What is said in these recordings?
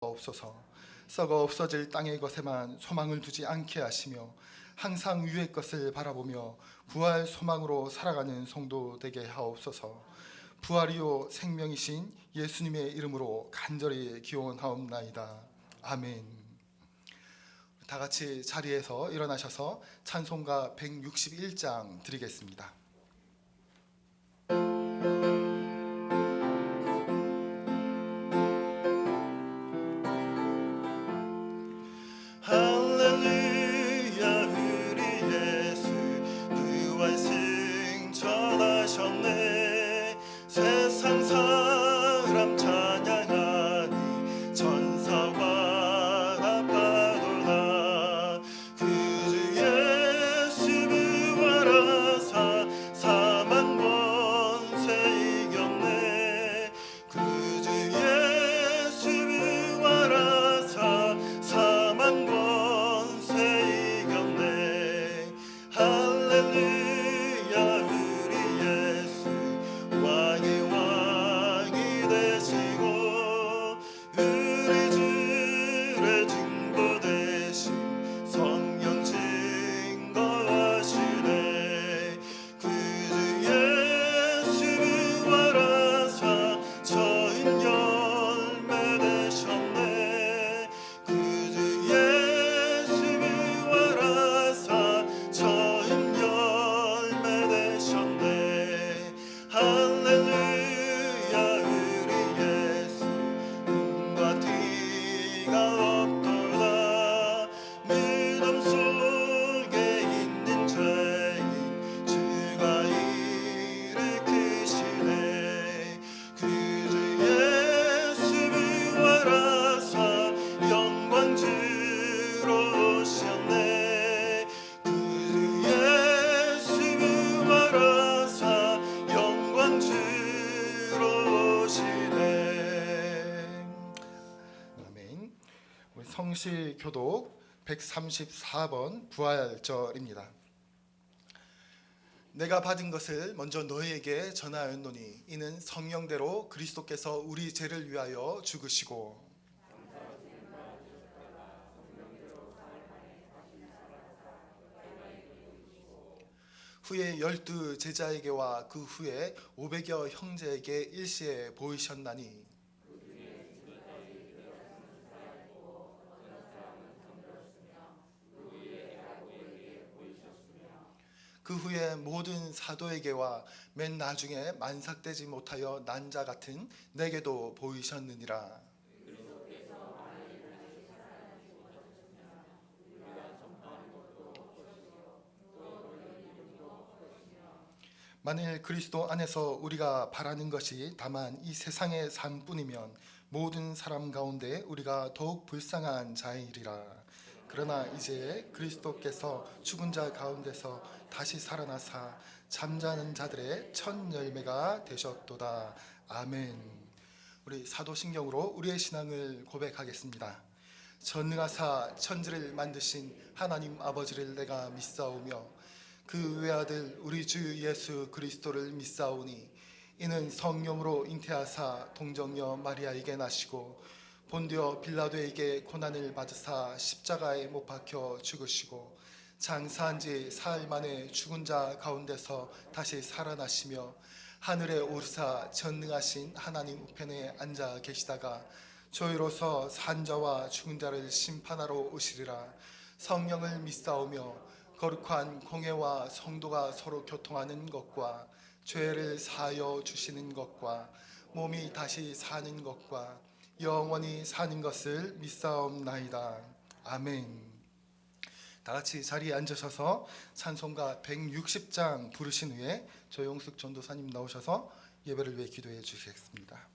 없소서. 썩어 없어질 땅의 것에만 소망을 두지 않게 하시며 항상 위의 것을 바라보며 부활 소망으로 살아가는 성도 되게 하옵소서. 부활이요 생명이신 예수님의 이름으로 간절히 기원하옵나이다. 아멘. 다 같이 자리에서 일어나셔서 찬송가 161장 드리겠습니다. 할렐루야, 우리 예수 부활 승천하셨네. 세상 사람 찬양하니 천사와 나파도다. 그주 예수 부활하사 사망 권세 이겼네. 그주 예수 부활하사 사망 권세 이겼네. 할렐루야, 우리 예수 왕의 왕이 되시고 우리 주의 증거 되신 성령 증거하시네. 그주 예수 부활하사 처음 열매 되셨네. 그주 예수 부활하사 처음 열매 되셨네. 할렐루야, 우리 예수 음과 뒤가 없도다. 무덤 속에 있는 죄인 주가 일으키시네. 그주 예수 부활하사 영광 주로 오셨네. 그주 예수 부활하사 영광 주로 오시네. 아멘. 우리 성시 교독 134번 부활절입니다. 내가 받은 것을 먼저 너희에게 전하였노니 이는 성령대로 그리스도께서 우리 죄를 위하여 죽으시고 후에 12 제자에게와 그 후에 500여 형제에게 일시에 보이셨나니 그 후에 모든 사도에게와 맨 나중에 만삭되지 못하여 난 자 같은 내게도 보이셨느니라. 만일 그리스도 안에서 우리가 바라는 것이 다만 이 세상의 삶뿐이면 모든 사람 가운데 우리가 더욱 불쌍한 자이리라. 그러나 이제 그리스도께서 죽은 자 가운데서 다시 살아나사 잠자는 자들의 첫 열매가 되셨도다. 아멘. 우리 사도신경으로 우리의 신앙을 고백하겠습니다. 전능하사 천지를 만드신 하나님 아버지를 내가 믿사오며 그 외아들 우리 주 예수 그리스도를 믿사오니 이는 성령으로 잉태하사 동정녀 마리아에게 나시고 본디오 빌라도에게 고난을 받으사 십자가에 못 박혀 죽으시고 장사한 지 사흘 만에 죽은 자 가운데서 다시 살아나시며 하늘에 오르사 전능하신 하나님 우편에 앉아 계시다가 저희로서 산자와 죽은 자를 심판하러 오시리라. 성령을 믿사오며 거룩한 공회와 성도가 서로 교통하는 것과 죄를 사하여 주시는 것과 몸이 다시 사는 것과 영원히 사는 것을 믿사옵나이다. 아멘. 다 같이 자리에 앉으셔서 찬송가 160장 부르신 후에 조용숙 전도사님 나오셔서 예배를 위해 기도해 주시겠습니다.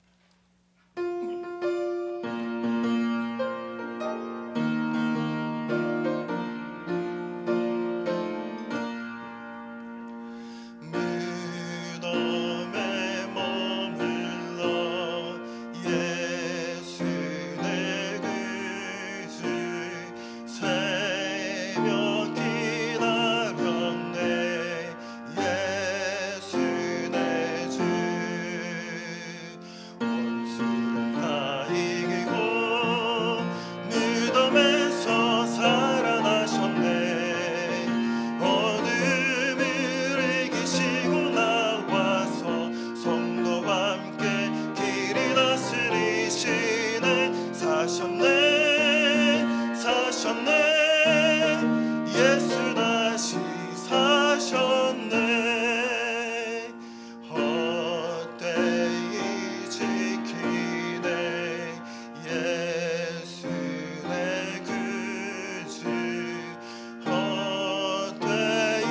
무덤에 머물러 예수 내 구주 새벽 기다렸네. 예수 내 주 사셨네 사셨네 예수 다시 사셨네 헛되이 지키네 예수 내 그지 헛되이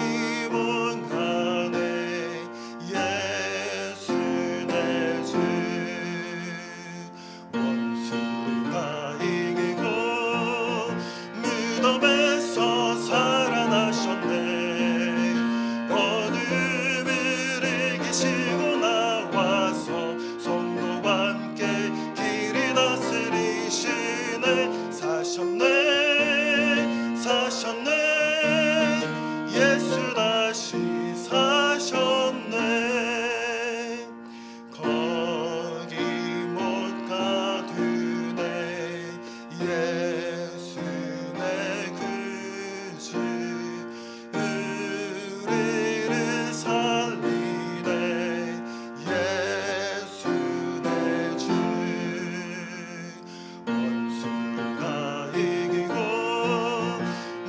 원하네 예수 내 주 원수가 이기고 무덤에서 살아나셨네 어둠을 이기시고 나와서 성도와 함께 길이 다스리시네 사셨네 사셨네 예수 다시 사셨네 거기 못 가두네 예수 내 그지 우리를 살리네 예수 내 주 원수가 이기고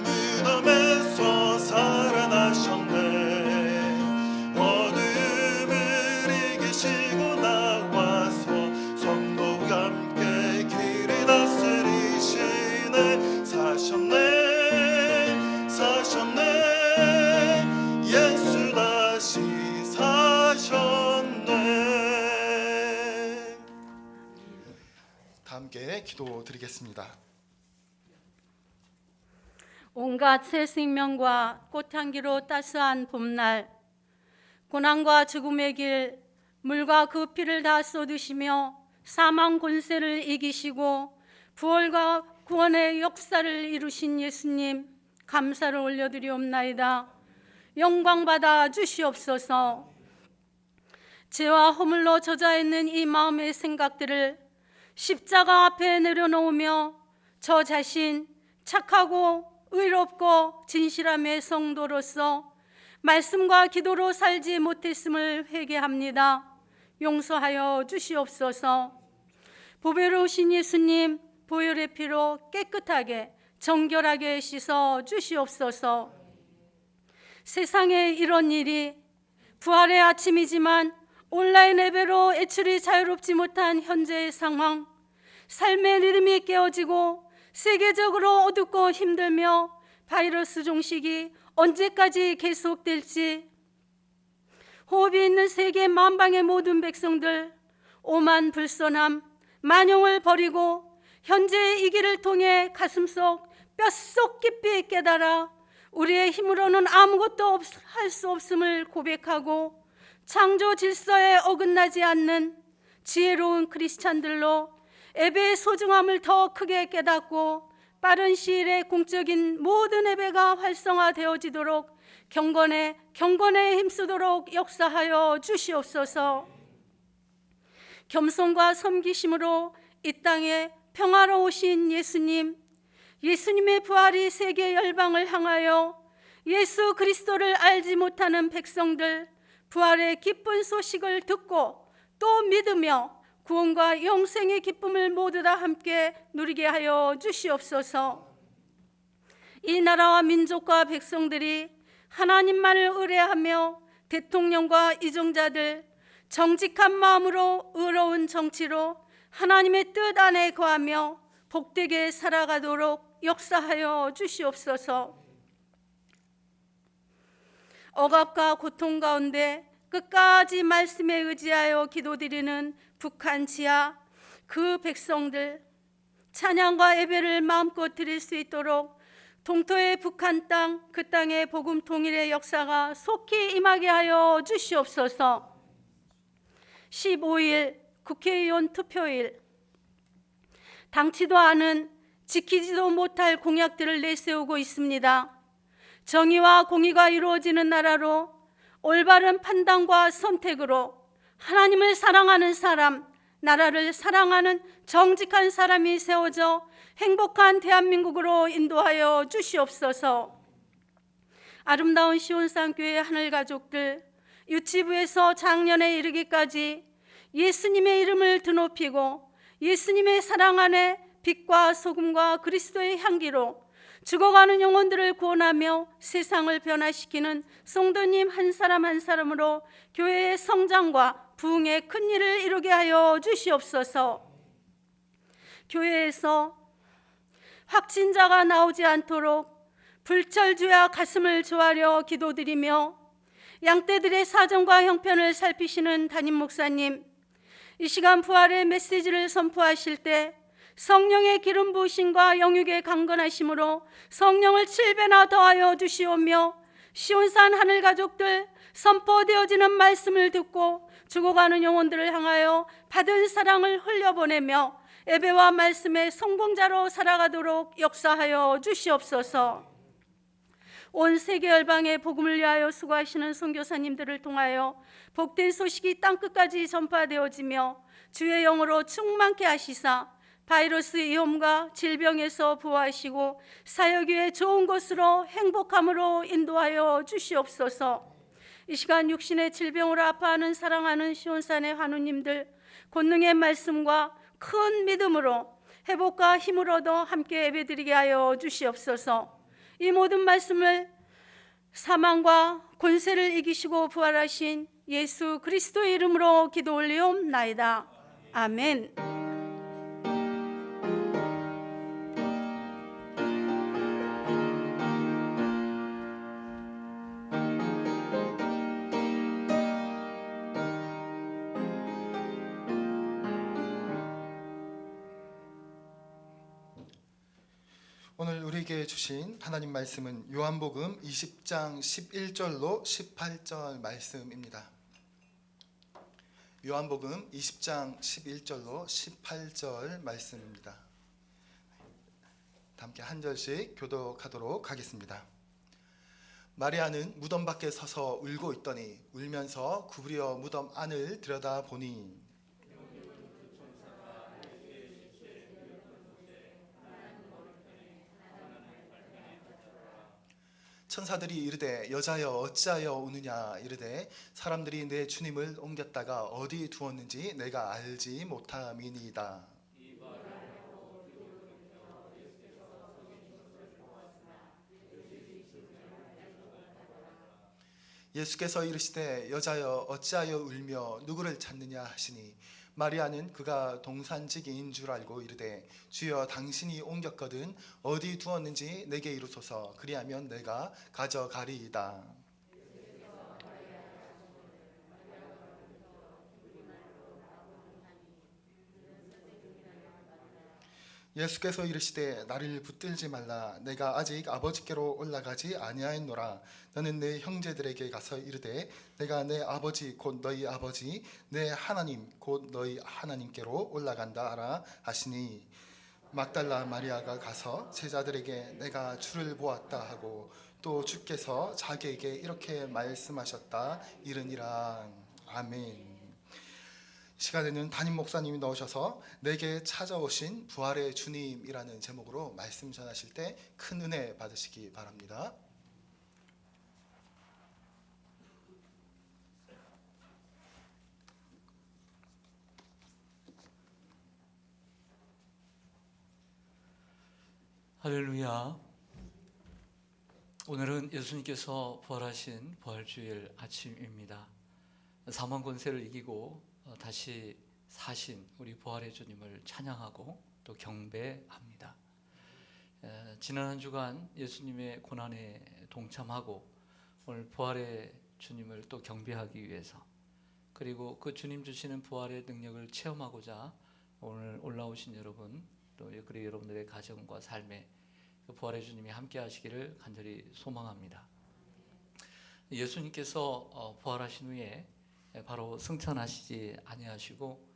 무덤에서 살아나셨네 어둠을 이기시고 나와서 성도와 함께 길을 다스리시네 사셨네 사셨네 예수 다시 사셨네 다 함께 기도드리겠습니다. 온갖 새 생명과 꽃향기로 따스한 봄날 고난과 죽음의 길 물과 그 피를 다 쏟으시며 사망 권세를 이기시고 부활과 구원의 역사를 이루신 예수님 감사를 올려드리옵나이다. 영광 받아 주시옵소서. 죄와 허물로 젖어 있는 이 마음의 생각들을 십자가 앞에 내려놓으며 저 자신 착하고 의롭고 진실함의 성도로서 말씀과 기도로 살지 못했음을 회개합니다. 용서하여 주시옵소서. 보배로우신 예수님 보혈의 피로 깨끗하게 정결하게 씻어 주시옵소서. 세상에 이런 일이 부활의 아침이지만 온라인 예배로 애출이 자유롭지 못한 현재의 상황, 삶의 리듬이 깨어지고 세계적으로 어둡고 힘들며 바이러스 종식이 언제까지 계속될지 호흡이 있는 세계 만방의 모든 백성들 오만 불선함 만용을 버리고 현재의 이 길을 통해 가슴속 뼛속 깊이 깨달아 우리의 힘으로는 아무것도 할 수 없음을 고백하고 창조 질서에 어긋나지 않는 지혜로운 크리스찬들로 예배의 소중함을 더 크게 깨닫고 빠른 시일에 공적인 모든 예배가 활성화되어지도록 경건에 힘쓰도록 역사하여 주시옵소서. 겸손과 섬기심으로 이 땅에 평화로우신 예수님의 부활이 세계 열방을 향하여 예수 그리스도를 알지 못하는 백성들 부활의 기쁜 소식을 듣고 또 믿으며 구원과 영생의 기쁨을 모두 다 함께 누리게 하여 주시옵소서. 이 나라와 민족과 백성들이 하나님만을 의뢰하며 대통령과 이종자들 정직한 마음으로 의로운 정치로 하나님의 뜻 안에 거하며 복되게 살아가도록 역사하여 주시옵소서. 억압과 고통 가운데 끝까지 말씀에 의지하여 기도드리는 북한 지하 그 백성들 찬양과 예배를 마음껏 드릴 수 있도록 동토의 북한 땅 그 땅의 복음 통일의 역사가 속히 임하게 하여 주시옵소서. 15일 국회의원 투표일 당치도 않은 지키지도 못할 공약들을 내세우고 있습니다. 정의와 공의가 이루어지는 나라로 올바른 판단과 선택으로 하나님을 사랑하는 사람, 나라를 사랑하는 정직한 사람이 세워져 행복한 대한민국으로 인도하여 주시옵소서. 아름다운 시온산교회 하늘가족들, 유치부에서 장년에 이르기까지 예수님의 이름을 드높이고 예수님의 사랑 안에 빛과 소금과 그리스도의 향기로 죽어가는 영혼들을 구원하며 세상을 변화시키는 성도님 한 사람 한 사람으로 교회의 성장과 부흥의 큰 일을 이루게 하여 주시옵소서. 교회에서 확진자가 나오지 않도록 불철주야 가슴을 조아려 기도드리며 양떼들의 사정과 형편을 살피시는 담임 목사님, 이 시간 부활의 메시지를 선포하실 때 성령의 기름 부으심과 영육의 강건하심으로 성령을 7배나 더하여 주시오며 시온산 하늘 가족들 선포되어지는 말씀을 듣고 죽어가는 영혼들을 향하여 받은 사랑을 흘려보내며 예배와 말씀의 성공자로 살아가도록 역사하여 주시옵소서. 온 세계 열방의 복음을 위하여 수고하시는 선교사님들을 통하여 복된 소식이 땅끝까지 전파되어지며 주의 영으로 충만케 하시사 바이러스 위험과 질병에서 보호하시고 사역위의 좋은 곳으로 행복함으로 인도하여 주시옵소서. 이 시간 육신의 질병으로 아파하는 사랑하는 시온산의 환우님들 권능의 말씀과 큰 믿음으로 회복과 힘을 얻어 함께 예배드리게 하여 주시옵소서. 이 모든 말씀을 사망과 권세를 이기시고 부활하신 예수 그리스도의 이름으로 기도 올리옵나이다. 아멘. 오늘 우리에게 주신 하나님 말씀은 요한복음 20장 11절로 18절 말씀입니다. 요한복음 20장 11절로 18절 말씀입니다. 함께 한 절씩 교독하도록 하겠습니다. 마리아는 무덤 밖에 서서 울고 있더니 울면서 구부려 무덤 안을 들여다보니 천사들이 이르되 여자여 어찌하여 우느냐 이르되 사람들이 내 주님을 옮겼다가 어디 두었는지 내가 알지 못함이니이다. 예수께서 이르시되 여자여 어찌하여 울며 누구를 찾느냐 하시니 마리아는 그가 동산지기인 줄 알고 이르되 주여 당신이 옮겼거든 어디 두었는지 내게 이루소서 그리하면 내가 가져가리이다. 예수께서 이르시되 나를 붙들지 말라 내가 아직 아버지께로 올라가지 아니하였노라. 너는 내 형제들에게 가서 이르되 내가 내 아버지 곧 너희 아버지 내 하나님 곧 너희 하나님께로 올라간다 하라 하시니 막달라 마리아가 가서 제자들에게 내가 주를 보았다 하고 또 주께서 자기에게 이렇게 말씀하셨다 이르니라. 아멘. 시간에는 담임 목사님이 나오셔서 내게 찾아오신 부활의 주님이라는 제목으로 말씀 전하실 때 큰 은혜 받으시기 바랍니다. 할렐루야. 오늘은 예수님께서 부활하신 부활주일 아침입니다. 사망 권세를 이기고 다시 사신 우리 부활의 주님을 찬양하고 또 경배합니다. 지난 한 주간 예수님의 고난에 동참하고 오늘 부활의 주님을 또 경배하기 위해서 그리고 그 주님 주시는 부활의 능력을 체험하고자 오늘 올라오신 여러분 또 그리고 여러분들의 가정과 삶에 그 부활의 주님이 함께 하시기를 간절히 소망합니다. 예수님께서 부활하신 후에 바로 승천하시지 아니하시고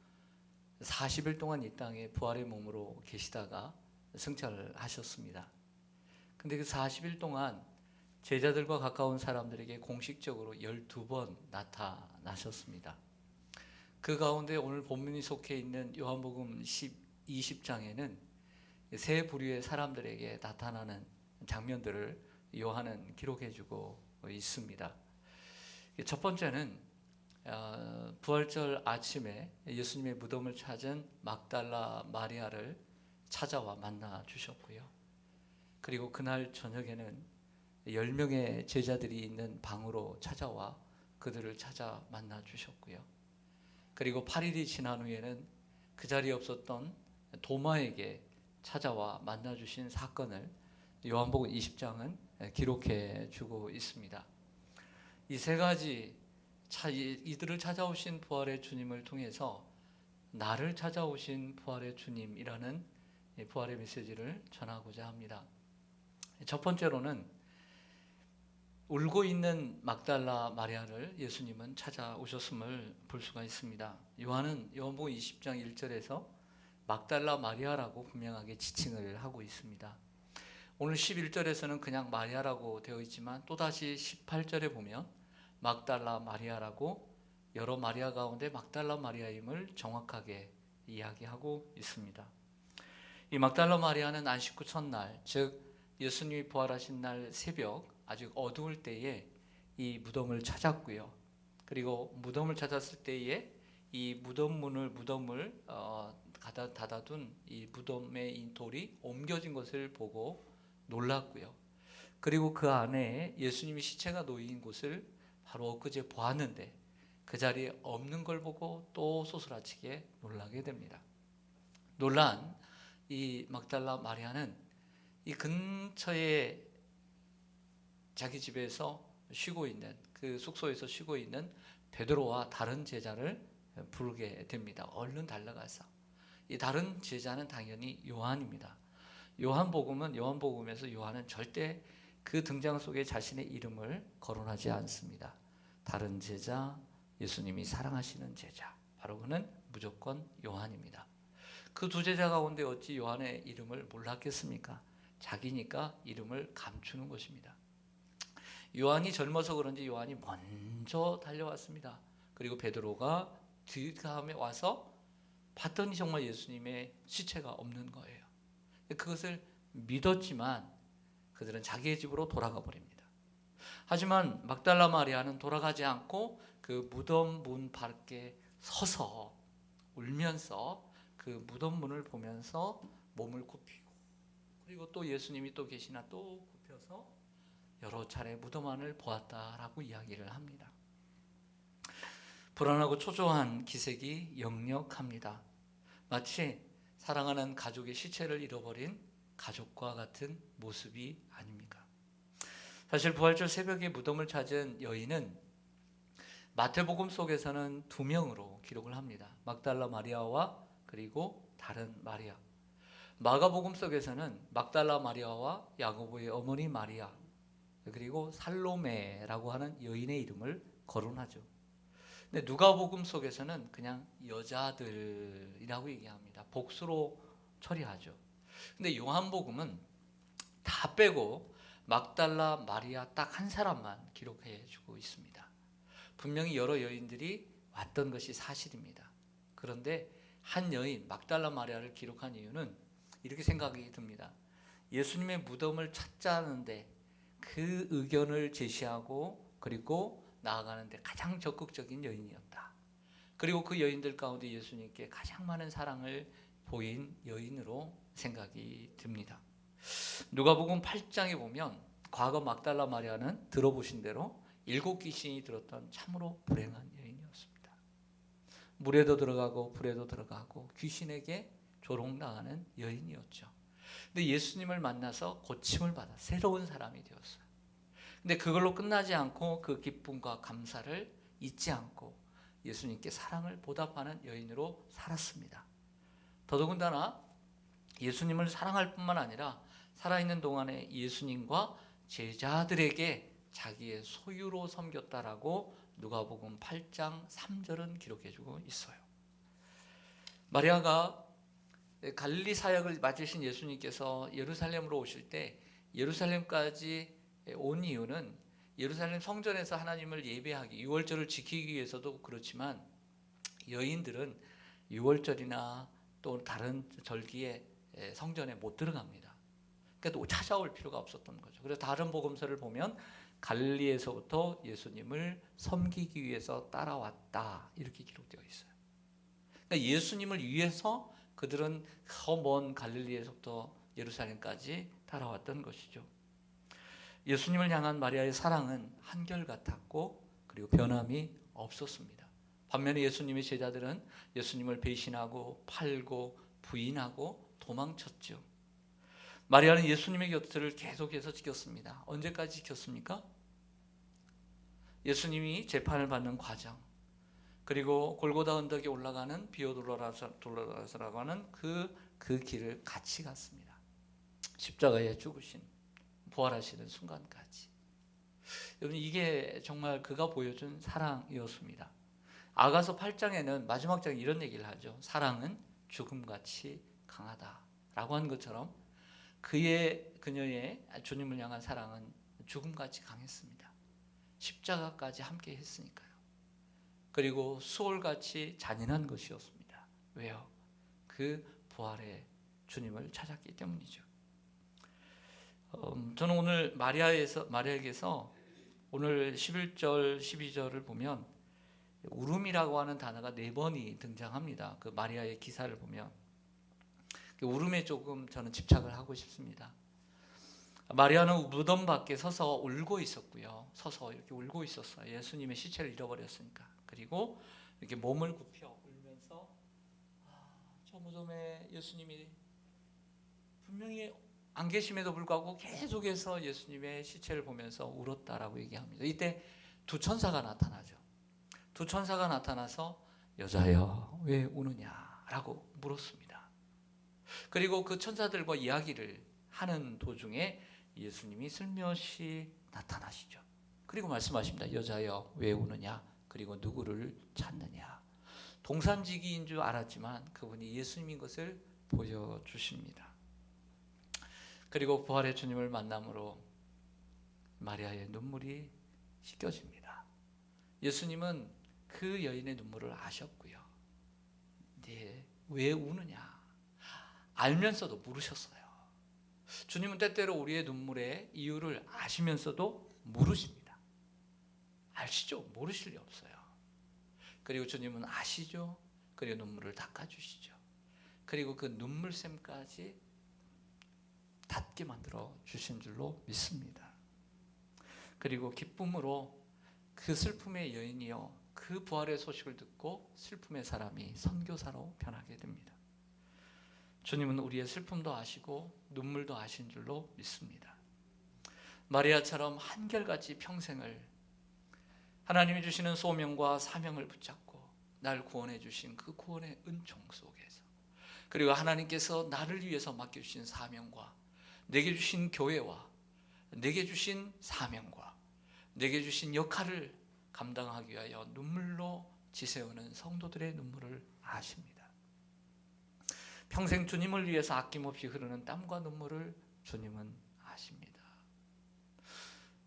40일 동안 이 땅에 부활의 몸으로 계시다가 승천을 하셨습니다. 근데 그 40일 동안 제자들과 가까운 사람들에게 공식적으로 12번 나타나셨습니다. 그 가운데 오늘 본문이 속해 있는 요한복음 20장에는 세 부류의 사람들에게 나타나는 장면들을 요한은 기록해주고 있습니다. 첫 번째는 부활절 아침에 예수님의 무덤을 찾은 막달라 마리아를 찾아와 만나 주셨고요. 그리고 그날 저녁에는 10명의 제자들이 있는 방으로 찾아와 그들을 찾아 만나 주셨고요. 그리고 8일이 지난 후에는 그 자리에 없었던 도마에게 찾아와 만나 주신 사건을 요한복음 20장은 기록해 주고 있습니다. 이 세 가지 이들을 찾아오신 부활의 주님을 통해서 나를 찾아오신 부활의 주님이라는 부활의 메시지를 전하고자 합니다. 첫 번째로는 울고 있는 막달라 마리아를 예수님은 찾아오셨음을 볼 수가 있습니다. 요한복음 20장 1절에서 막달라 마리아라고 분명하게 지칭을 하고 있습니다. 오늘 11절에서는 그냥 마리아라고 되어 있지만 또다시 18절에 보면 막달라 마리아라고 여러 마리아 가운데 막달라 마리아임을 정확하게 이야기하고 있습니다. 이 막달라 마리아는 안식 후 첫날, 즉 예수님이 부활하신 날 새벽 아직 어두울 때에 이 무덤을 찾았고요. 그리고 무덤을 찾았을 때에 이 무덤을 닫아둔 이 무덤의 이 돌이 옮겨진 것을 보고 놀랐고요. 그리고 그 안에 예수님이 시체가 놓인 곳을 바로 엊그제 보았는데 그 자리에 없는 걸 보고 또 소스라치게 놀라게 됩니다. 놀란 이 막달라 마리아는 이 근처에 자기 집에서 쉬고 있는 그 숙소에서 쉬고 있는 베드로와 다른 제자를 부르게 됩니다. 얼른 달려가서 이 다른 제자는 당연히 요한입니다. 요한복음에서 요한은 절대 그 등장 속에 자신의 이름을 거론하지 않습니다. 다른 제자, 예수님이 사랑하시는 제자, 바로 그는 무조건 요한입니다. 그 두 제자 가운데 어찌 요한의 이름을 몰랐겠습니까? 자기니까 이름을 감추는 것입니다. 요한이 젊어서 그런지 요한이 먼저 달려왔습니다. 그리고 베드로가 뒤다음에 와서 봤더니 정말 예수님의 시체가 없는 거예요. 그것을 믿었지만 그들은 자기의 집으로 돌아가 버립니다. 하지만 막달라 마리아는 돌아가지 않고 그 무덤 문 밖에 서서 울면서 그 무덤 문을 보면서 몸을 굽히고 그리고 또 예수님이 또 계시나 또 굽혀서 여러 차례 무덤 안을 보았다라고 이야기를 합니다. 불안하고 초조한 기색이 역력합니다. 마치 사랑하는 가족의 시체를 잃어버린 가족과 같은 모습이 아닙니까? 사실 부활절 새벽에 무덤을 찾은 여인은 마태복음 속에서는 2명으로 기록을 합니다. 막달라 마리아와 그리고 다른 마리아. 마가복음 속에서는 막달라 마리아와 야고보의 어머니 마리아 그리고 살로메라고 하는 여인의 이름을 거론하죠. 근데 누가복음 속에서는 그냥 여자들이라고 얘기합니다. 복수로 처리하죠. 근데 요한복음은 다 빼고 막달라 마리아 딱 한 사람만 기록해 주고 있습니다. 분명히 여러 여인들이 왔던 것이 사실입니다. 그런데 한 여인 막달라 마리아를 기록한 이유는 이렇게 생각이 듭니다. 예수님의 무덤을 찾자는데 그 의견을 제시하고 그리고 나아가는데 가장 적극적인 여인이었다. 그리고 그 여인들 가운데 예수님께 가장 많은 사랑을 보인 여인으로 생각이 듭니다. 누가복음 8장에 보면 과거 막달라 마리아는 들어보신 대로 7귀신이 들었던 참으로 불행한 여인이었습니다. 물에도 들어가고 불에도 들어가고 귀신에게 조롱당하는 여인이었죠. 근데 예수님을 만나서 고침을 받아 새로운 사람이 되었어요. 근데 그걸로 끝나지 않고 그 기쁨과 감사를 잊지 않고 예수님께 사랑을 보답하는 여인으로 살았습니다. 더더군다나 예수님을 사랑할 뿐만 아니라 살아있는 동안에 예수님과 제자들에게 자기의 소유로 섬겼다라고 누가복음 8장 3절은 기록해주고 있어요. 마리아가 갈릴리 사역을 맡으신 예수님께서 예루살렘으로 오실 때 예루살렘까지 온 이유는 예루살렘 성전에서 하나님을 예배하기, 유월절을 지키기 위해서도 그렇지만 여인들은 유월절이나 또 다른 절기에 성전에 못 들어갑니다. 그러니까 찾아올 필요가 없었던 거죠. 그래서 다른 복음서를 보면 갈릴리에서부터 예수님을 섬기기 위해서 따라왔다 이렇게 기록되어 있어요. 그러니까 예수님을 위해서 그들은 저 먼 갈릴리에서부터 예루살렘까지 따라왔던 것이죠. 예수님을 향한 마리아의 사랑은 한결같았고 그리고 변함이 없었습니다. 반면에 예수님의 제자들은 예수님을 배신하고 팔고 부인하고 도망쳤죠. 마리아는 예수님의 곁을 계속해서 지켰습니다. 언제까지 지켰습니까? 예수님이 재판을 받는 과정, 그리고 골고다 언덕에 올라가는 비오돌로라서라고 하는 그 길을 같이 갔습니다. 십자가에 죽으신, 부활하시는 순간까지. 여러분, 이게 정말 그가 보여준 사랑이었습니다. 아가서 8장에는 마지막 장에 이런 얘기를 하죠. 사랑은 죽음같이 강하다라고 한 것처럼 그녀의 주님을 향한 사랑은 죽음같이 강했습니다. 십자가까지 함께 했으니까요. 그리고 수월같이 잔인한 것이었습니다. 왜요? 그 부활의 주님을 찾았기 때문이죠. 저는 오늘 마리아에게서 오늘 11절, 12절을 보면 울음이라고 하는 단어가 4번이 등장합니다. 그 마리아의 기사를 보면 그 울음에 조금 저는 집착을 하고 싶습니다. 마리아는 무덤 밖에 서서 울고 있었고요. 서서 이렇게 울고 있었어요. 예수님의 시체를 잃어버렸으니까. 그리고 이렇게 몸을 굽혀 울면서 저 무덤에 예수님이 분명히 안 계심에도 불구하고 계속해서 예수님의 시체를 보면서 울었다라고 얘기합니다. 이때 두 천사가 나타나죠. 두 천사가 나타나서 여자여 왜 우느냐라고 물었습니다. 그리고 그 천사들과 이야기를 하는 도중에 예수님이 슬며시 나타나시죠. 그리고 말씀하십니다. 여자여 왜 우느냐? 그리고 누구를 찾느냐? 동산지기인 줄 알았지만 그분이 예수님인 것을 보여주십니다. 그리고 부활의 주님을 만남으로 마리아의 눈물이 씻겨집니다. 예수님은 그 여인의 눈물을 아셨고요. 네, 왜 우느냐? 알면서도 물으셨어요. 주님은 때때로 우리의 눈물의 이유를 아시면서도 물으십니다. 아시죠? 모르실 리 없어요. 그리고 주님은 아시죠? 그리고 눈물을 닦아주시죠. 그리고 그 눈물샘까지 닿게 만들어 주신 줄로 믿습니다. 그리고 기쁨으로 그 슬픔의 여인이요, 그 부활의 소식을 듣고 슬픔의 사람이 선교사로 변하게 됩니다. 주님은 우리의 슬픔도 아시고 눈물도 아신 줄로 믿습니다. 마리아처럼 한결같이 평생을 하나님이 주시는 소명과 사명을 붙잡고 날 구원해 주신 그 구원의 은총 속에서, 그리고 하나님께서 나를 위해서 맡겨주신 사명과 내게 주신 교회와 내게 주신 사명과 내게 주신 역할을 감당하기 위하여 눈물로 지새우는 성도들의 눈물을 아십니다. 평생 주님을 위해서 아낌없이 흐르는 땀과 눈물을 주님은 아십니다.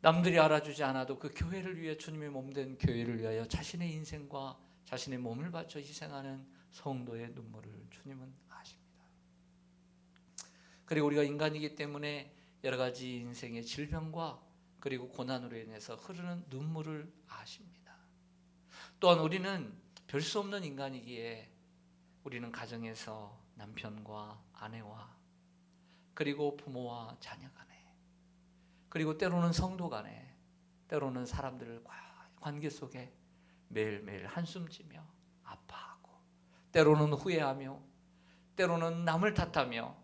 남들이 알아주지 않아도 그 교회를 위해, 주님의 몸된 교회를 위하여 자신의 인생과 자신의 몸을 바쳐 희생하는 성도의 눈물을 주님은 아십니다. 그리고 우리가 인간이기 때문에 여러 가지 인생의 질병과 그리고 고난으로 인해서 흐르는 눈물을 아십니다. 또한 우리는 별 수 없는 인간이기에 우리는 가정에서 남편과 아내와 그리고 부모와 자녀 간에, 그리고 때로는 성도 간에, 때로는 사람들과 관계 속에 매일매일 한숨지며 아파하고, 때로는 후회하며, 때로는 남을 탓하며,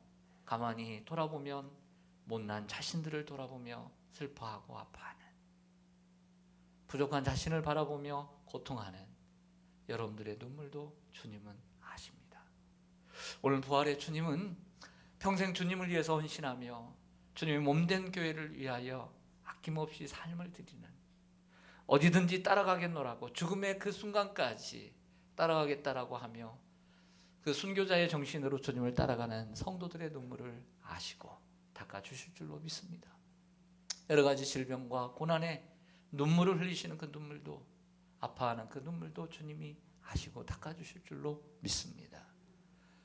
가만히 돌아보면 못난 자신들을 돌아보며 슬퍼하고 아파하는, 부족한 자신을 바라보며 고통하는 여러분들의 눈물도 주님은 아십니다. 오늘 부활의 주님은 평생 주님을 위해서 헌신하며 주님의 몸된 교회를 위하여 아낌없이 삶을 드리는, 어디든지 따라가겠노라고 죽음의 그 순간까지 따라가겠다라고 하며 그 순교자의 정신으로 주님을 따라가는 성도들의 눈물을 아시고 닦아주실 줄로 믿습니다. 여러 가지 질병과 고난에 눈물을 흘리시는 그 눈물도, 아파하는 그 눈물도 주님이 아시고 닦아주실 줄로 믿습니다.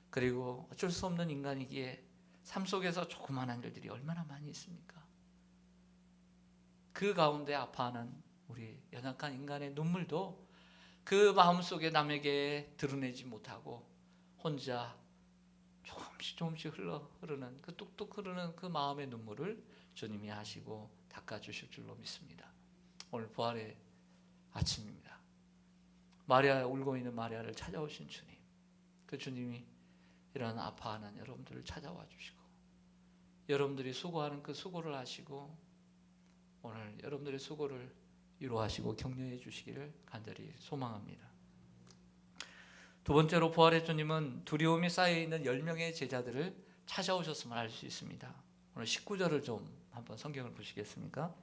그리고 어쩔 수 없는 인간이기에 삶 속에서 조그마한 일들이 얼마나 많이 있습니까? 그 가운데 아파하는 우리 연약한 인간의 눈물도 그 마음속에 남에게 드러내지 못하고 혼자 조금씩 흐르는 그 뚝뚝 흐르는 그 마음의 눈물을 주님이 하시고 닦아주실 줄로 믿습니다. 오늘 부활의 아침입니다. 마리아, 울고 있는 마리아를 찾아오신 주님, 그 주님이 이런 아파하는 여러분들을 찾아와 주시고 여러분들이 수고하는 그 수고를 하시고 오늘 여러분들의 수고를 위로하시고 격려해 주시기를 간절히 소망합니다. 두 번째로 부활의 주님은 두려움이 쌓여있는 10명의 제자들을 찾아오셨음을 알 수 있습니다. 오늘 19절을 좀 한번 성경을 보시겠습니까?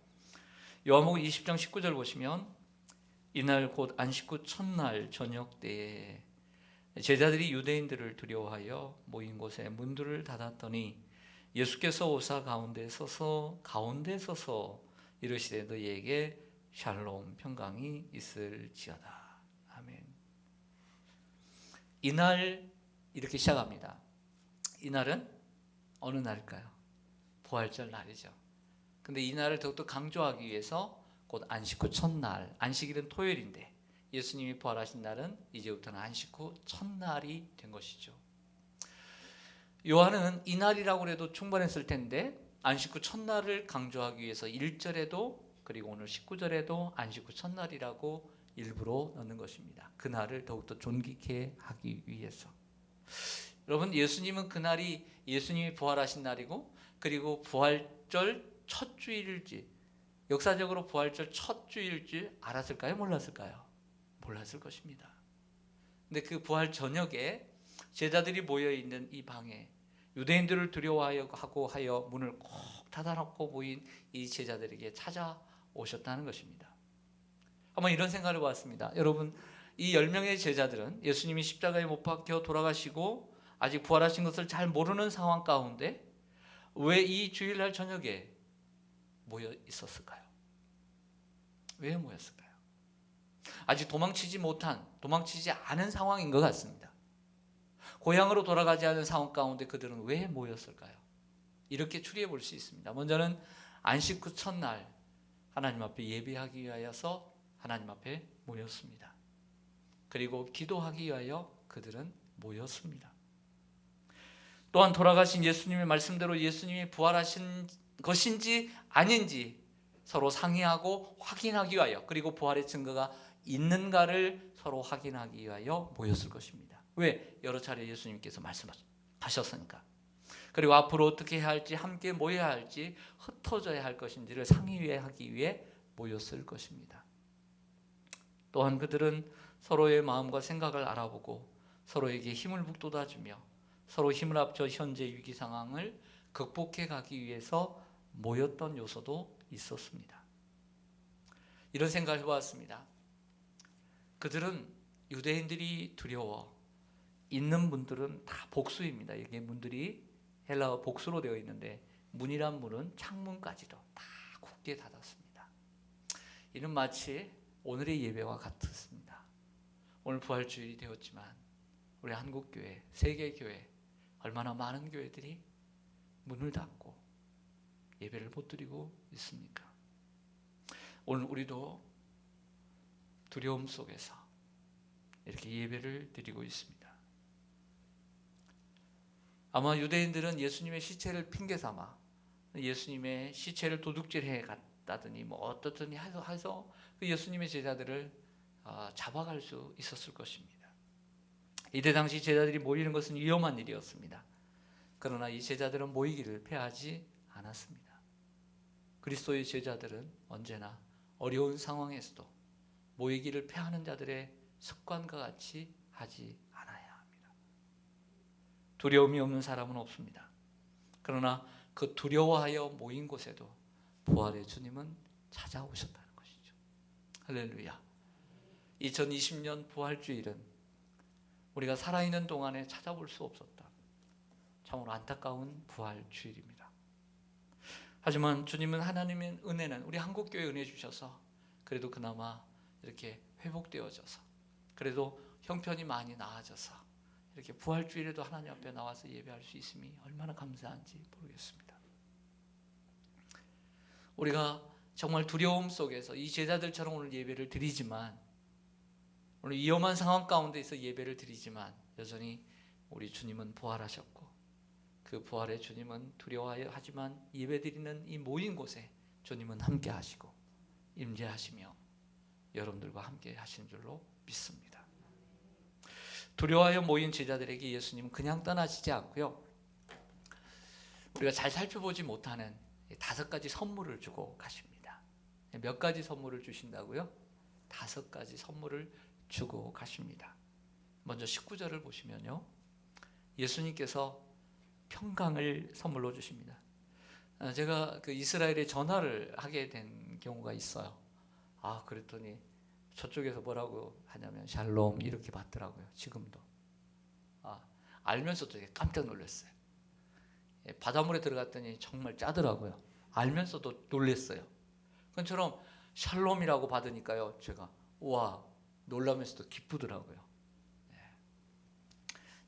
요한복음 20장 19절 보시면 이날 곧 안식 후 첫날 저녁 때에 제자들이 유대인들을 두려워하여 모인 곳에 문들을 닫았더니 예수께서 오사 가운데 서서 이르시되 너희에게 샬롬 평강이 있을지어다. 아멘. 이날 이렇게 시작합니다. 이날은 어느 날일까요? 부활절 날이죠. 근데 이 날을 더욱더 강조하기 위해서 곧 안식 후 첫날, 안식일은 토요일인데 예수님이 부활하신 날은 이제부터는 안식 후 첫날이 된 것이죠. 요한은 이날이라고 해도 충분했을 텐데 안식 후 첫날을 강조하기 위해서 1절에도 그리고 오늘 19절에도 안식 후 첫날이라고 일부러 넣는 것입니다. 그날을 더욱더 존귀케 하기 위해서. 여러분, 예수님은 그날이 예수님이 부활하신 날이고 그리고 부활절 첫 주일일지, 역사적으로 부활절 첫 주일일지 알았을까요? 몰랐을까요? 몰랐을 것입니다. 근데 그 부활 저녁에 제자들이 모여 있는 이 방에 유대인들을 두려워하고 하여 문을 꼭 닫아놓고 모인 이 제자들에게 찾아오셨다는 것입니다. 한번 이런 생각을 해봤습니다. 여러분, 이 10명의 제자들은 예수님이 십자가에 못 박혀 돌아가시고 아직 부활하신 것을 잘 모르는 상황 가운데 왜 이 주일날 저녁에 모여 있었을까요? 왜 모였을까요? 아직 도망치지 않은 상황인 것 같습니다. 고향으로 돌아가지 않은 상황 가운데 그들은 왜 모였을까요? 이렇게 추리해 볼 수 있습니다. 먼저는 안식 후 첫날 하나님 앞에 예배하기 위하여서 하나님 앞에 모였습니다. 그리고 기도하기 위하여 그들은 모였습니다. 또한 돌아가신 예수님의 말씀대로 예수님이 부활하신 것인지 아닌지 서로 상의하고 확인하기 위하여, 그리고 부활의 증거가 있는가를 서로 확인하기 위하여 모였을 것입니다. 왜? 여러 차례 예수님께서 말씀하셨으니까. 그리고 앞으로 어떻게 해야 할지, 함께 모여야 할지, 흩어져야 할 것인지를 상의하기 위해 모였을 것입니다. 또한 그들은 서로의 마음과 생각을 알아보고 서로에게 힘을 북돋아주며 서로 힘을 합쳐 현재 위기 상황을 극복해 가기 위해서 모였던 요소도 있었습니다. 이런 생각을 해보았습니다. 그들은 유대인들이 두려워, 있는 문들은 다 복수입니다. 이게 문들이 헬라어 복수로 되어 있는데 문이란 문은 창문까지도 다 굳게 닫았습니다. 이는 마치 오늘의 예배와 같습니다. 오늘 부활주일이 되었지만 우리 한국교회, 세계교회 얼마나 많은 교회들이 문을 닫고 예배를 못 드리고 있습니까? 오늘 우리도 두려움 속에서 이렇게 예배를 드리고 있습니다. 아마 유대인들은 예수님의 시체를 핑계 삼아 예수님의 시체를 도둑질해 갔다더니 뭐 어떻더니 해서 그 예수님의 제자들을 잡아갈 수 있었을 것입니다. 이때 당시 제자들이 모이는 것은 위험한 일이었습니다. 그러나 이 제자들은 모이기를 패하지 않았습니다. 그리스도의 제자들은 언제나 어려운 상황에서도 모이기를 패하는 자들의 습관과 같이 하지 않아야 합니다. 두려움이 없는 사람은 없습니다. 그러나 그 두려워하여 모인 곳에도 부활의 주님은 찾아오셨다는 것이죠. 할렐루야. 2020년 부활주일은 우리가 살아있는 동안에 찾아볼 수 없었다. 참으로 안타까운 부활주일입니다. 하지만 주님은, 하나님의 은혜는, 우리 한국교회 은혜 주셔서 그래도 그나마 이렇게 회복되어져서, 그래도 형편이 많이 나아져서 이렇게 부활주일에도 하나님 앞에 나와서 예배할 수 있음이 얼마나 감사한지 모르겠습니다. 우리가 정말 두려움 속에서 이 제자들처럼 오늘 예배를 드리지만, 오늘 위험한 상황 가운데서 예배를 드리지만 여전히 우리 주님은 부활하셨고 그 부활의 주님은 두려워하지만 예배드리는 이 모인 곳에 주님은 함께 하시고 임재하시며 여러분들과 함께 하신 줄로 믿습니다. 두려워하여 모인 제자들에게 예수님은 그냥 떠나시지 않고요, 우리가 잘 살펴보지 못하는 5가지 선물을 주고 가십니다. 몇 가지 선물을 주신다고요? 5가지 선물을 주고 가십니다. 먼저 19절을 보시면요, 예수님께서 평강을 선물로 주십니다. 제가 그 이스라엘에 전화를 하게 된 경우가 있어요. 그랬더니 저쪽에서 뭐라고 하냐면 샬롬 이렇게 받더라고요. 지금도. 알면서도 되게 깜짝 놀랐어요. 바닷물에 들어갔더니 정말 짜더라고요. 알면서도 놀랐어요. 그처럼 샬롬이라고 받으니까요, 제가 우와 놀라면서도 기쁘더라고요.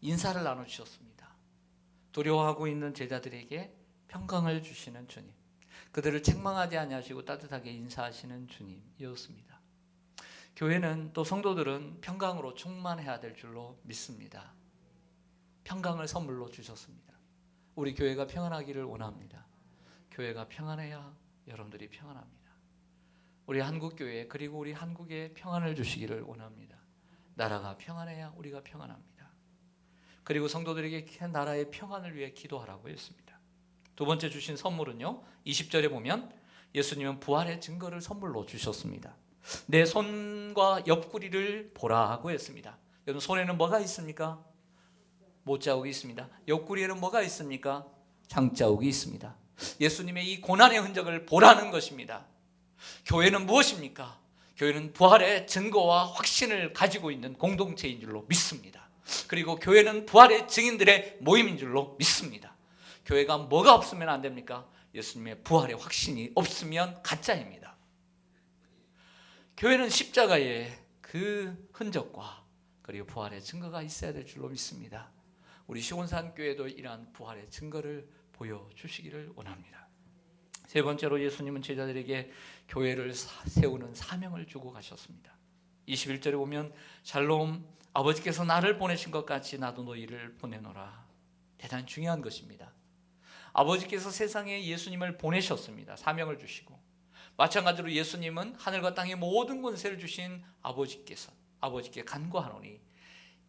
인사를 나눠주셨습니다. 두려워하고 있는 제자들에게 평강을 주시는 주님, 그들을 책망하지 아니하시고 따뜻하게 인사하시는 주님이었습니다. 교회는 또 성도들은 평강으로 충만해야 될 줄로 믿습니다. 평강을 선물로 주셨습니다. 우리 교회가 평안하기를 원합니다. 교회가 평안해야 여러분들이 평안합니다. 우리 한국교회 그리고 우리 한국에 평안을 주시기를 원합니다. 나라가 평안해야 우리가 평안합니다. 그리고 성도들에게 나라의 평안을 위해 기도하라고 했습니다. 두 번째 주신 선물은요, 20절에 보면 예수님은 부활의 증거를 선물로 주셨습니다. 내 손과 옆구리를 보라 하고 했습니다. 여러분, 손에는 뭐가 있습니까? 못자국이 있습니다. 옆구리에는 뭐가 있습니까? 장자국이 있습니다. 예수님의 이 고난의 흔적을 보라는 것입니다. 교회는 무엇입니까? 교회는 부활의 증거와 확신을 가지고 있는 공동체인 줄로 믿습니다. 그리고 교회는 부활의 증인들의 모임인 줄로 믿습니다. 교회가 뭐가 없으면 안 됩니까? 예수님의 부활의 확신이 없으면 가짜입니다. 교회는 십자가의 그 흔적과 그리고 부활의 증거가 있어야 될 줄로 믿습니다. 우리 시온산 교회도 이러한 부활의 증거를 보여주시기를 원합니다. 세 번째로 예수님은 제자들에게 교회를 세우는 사명을 주고 가셨습니다. 21절에 보면 샬롬, 아버지께서 나를 보내신 것 같이 나도 너희를 보내노라. 대단히 중요한 것입니다. 아버지께서 세상에 예수님을 보내셨습니다. 사명을 주시고, 마찬가지로 예수님은 하늘과 땅의 모든 권세를 주신 아버지께 간구하노니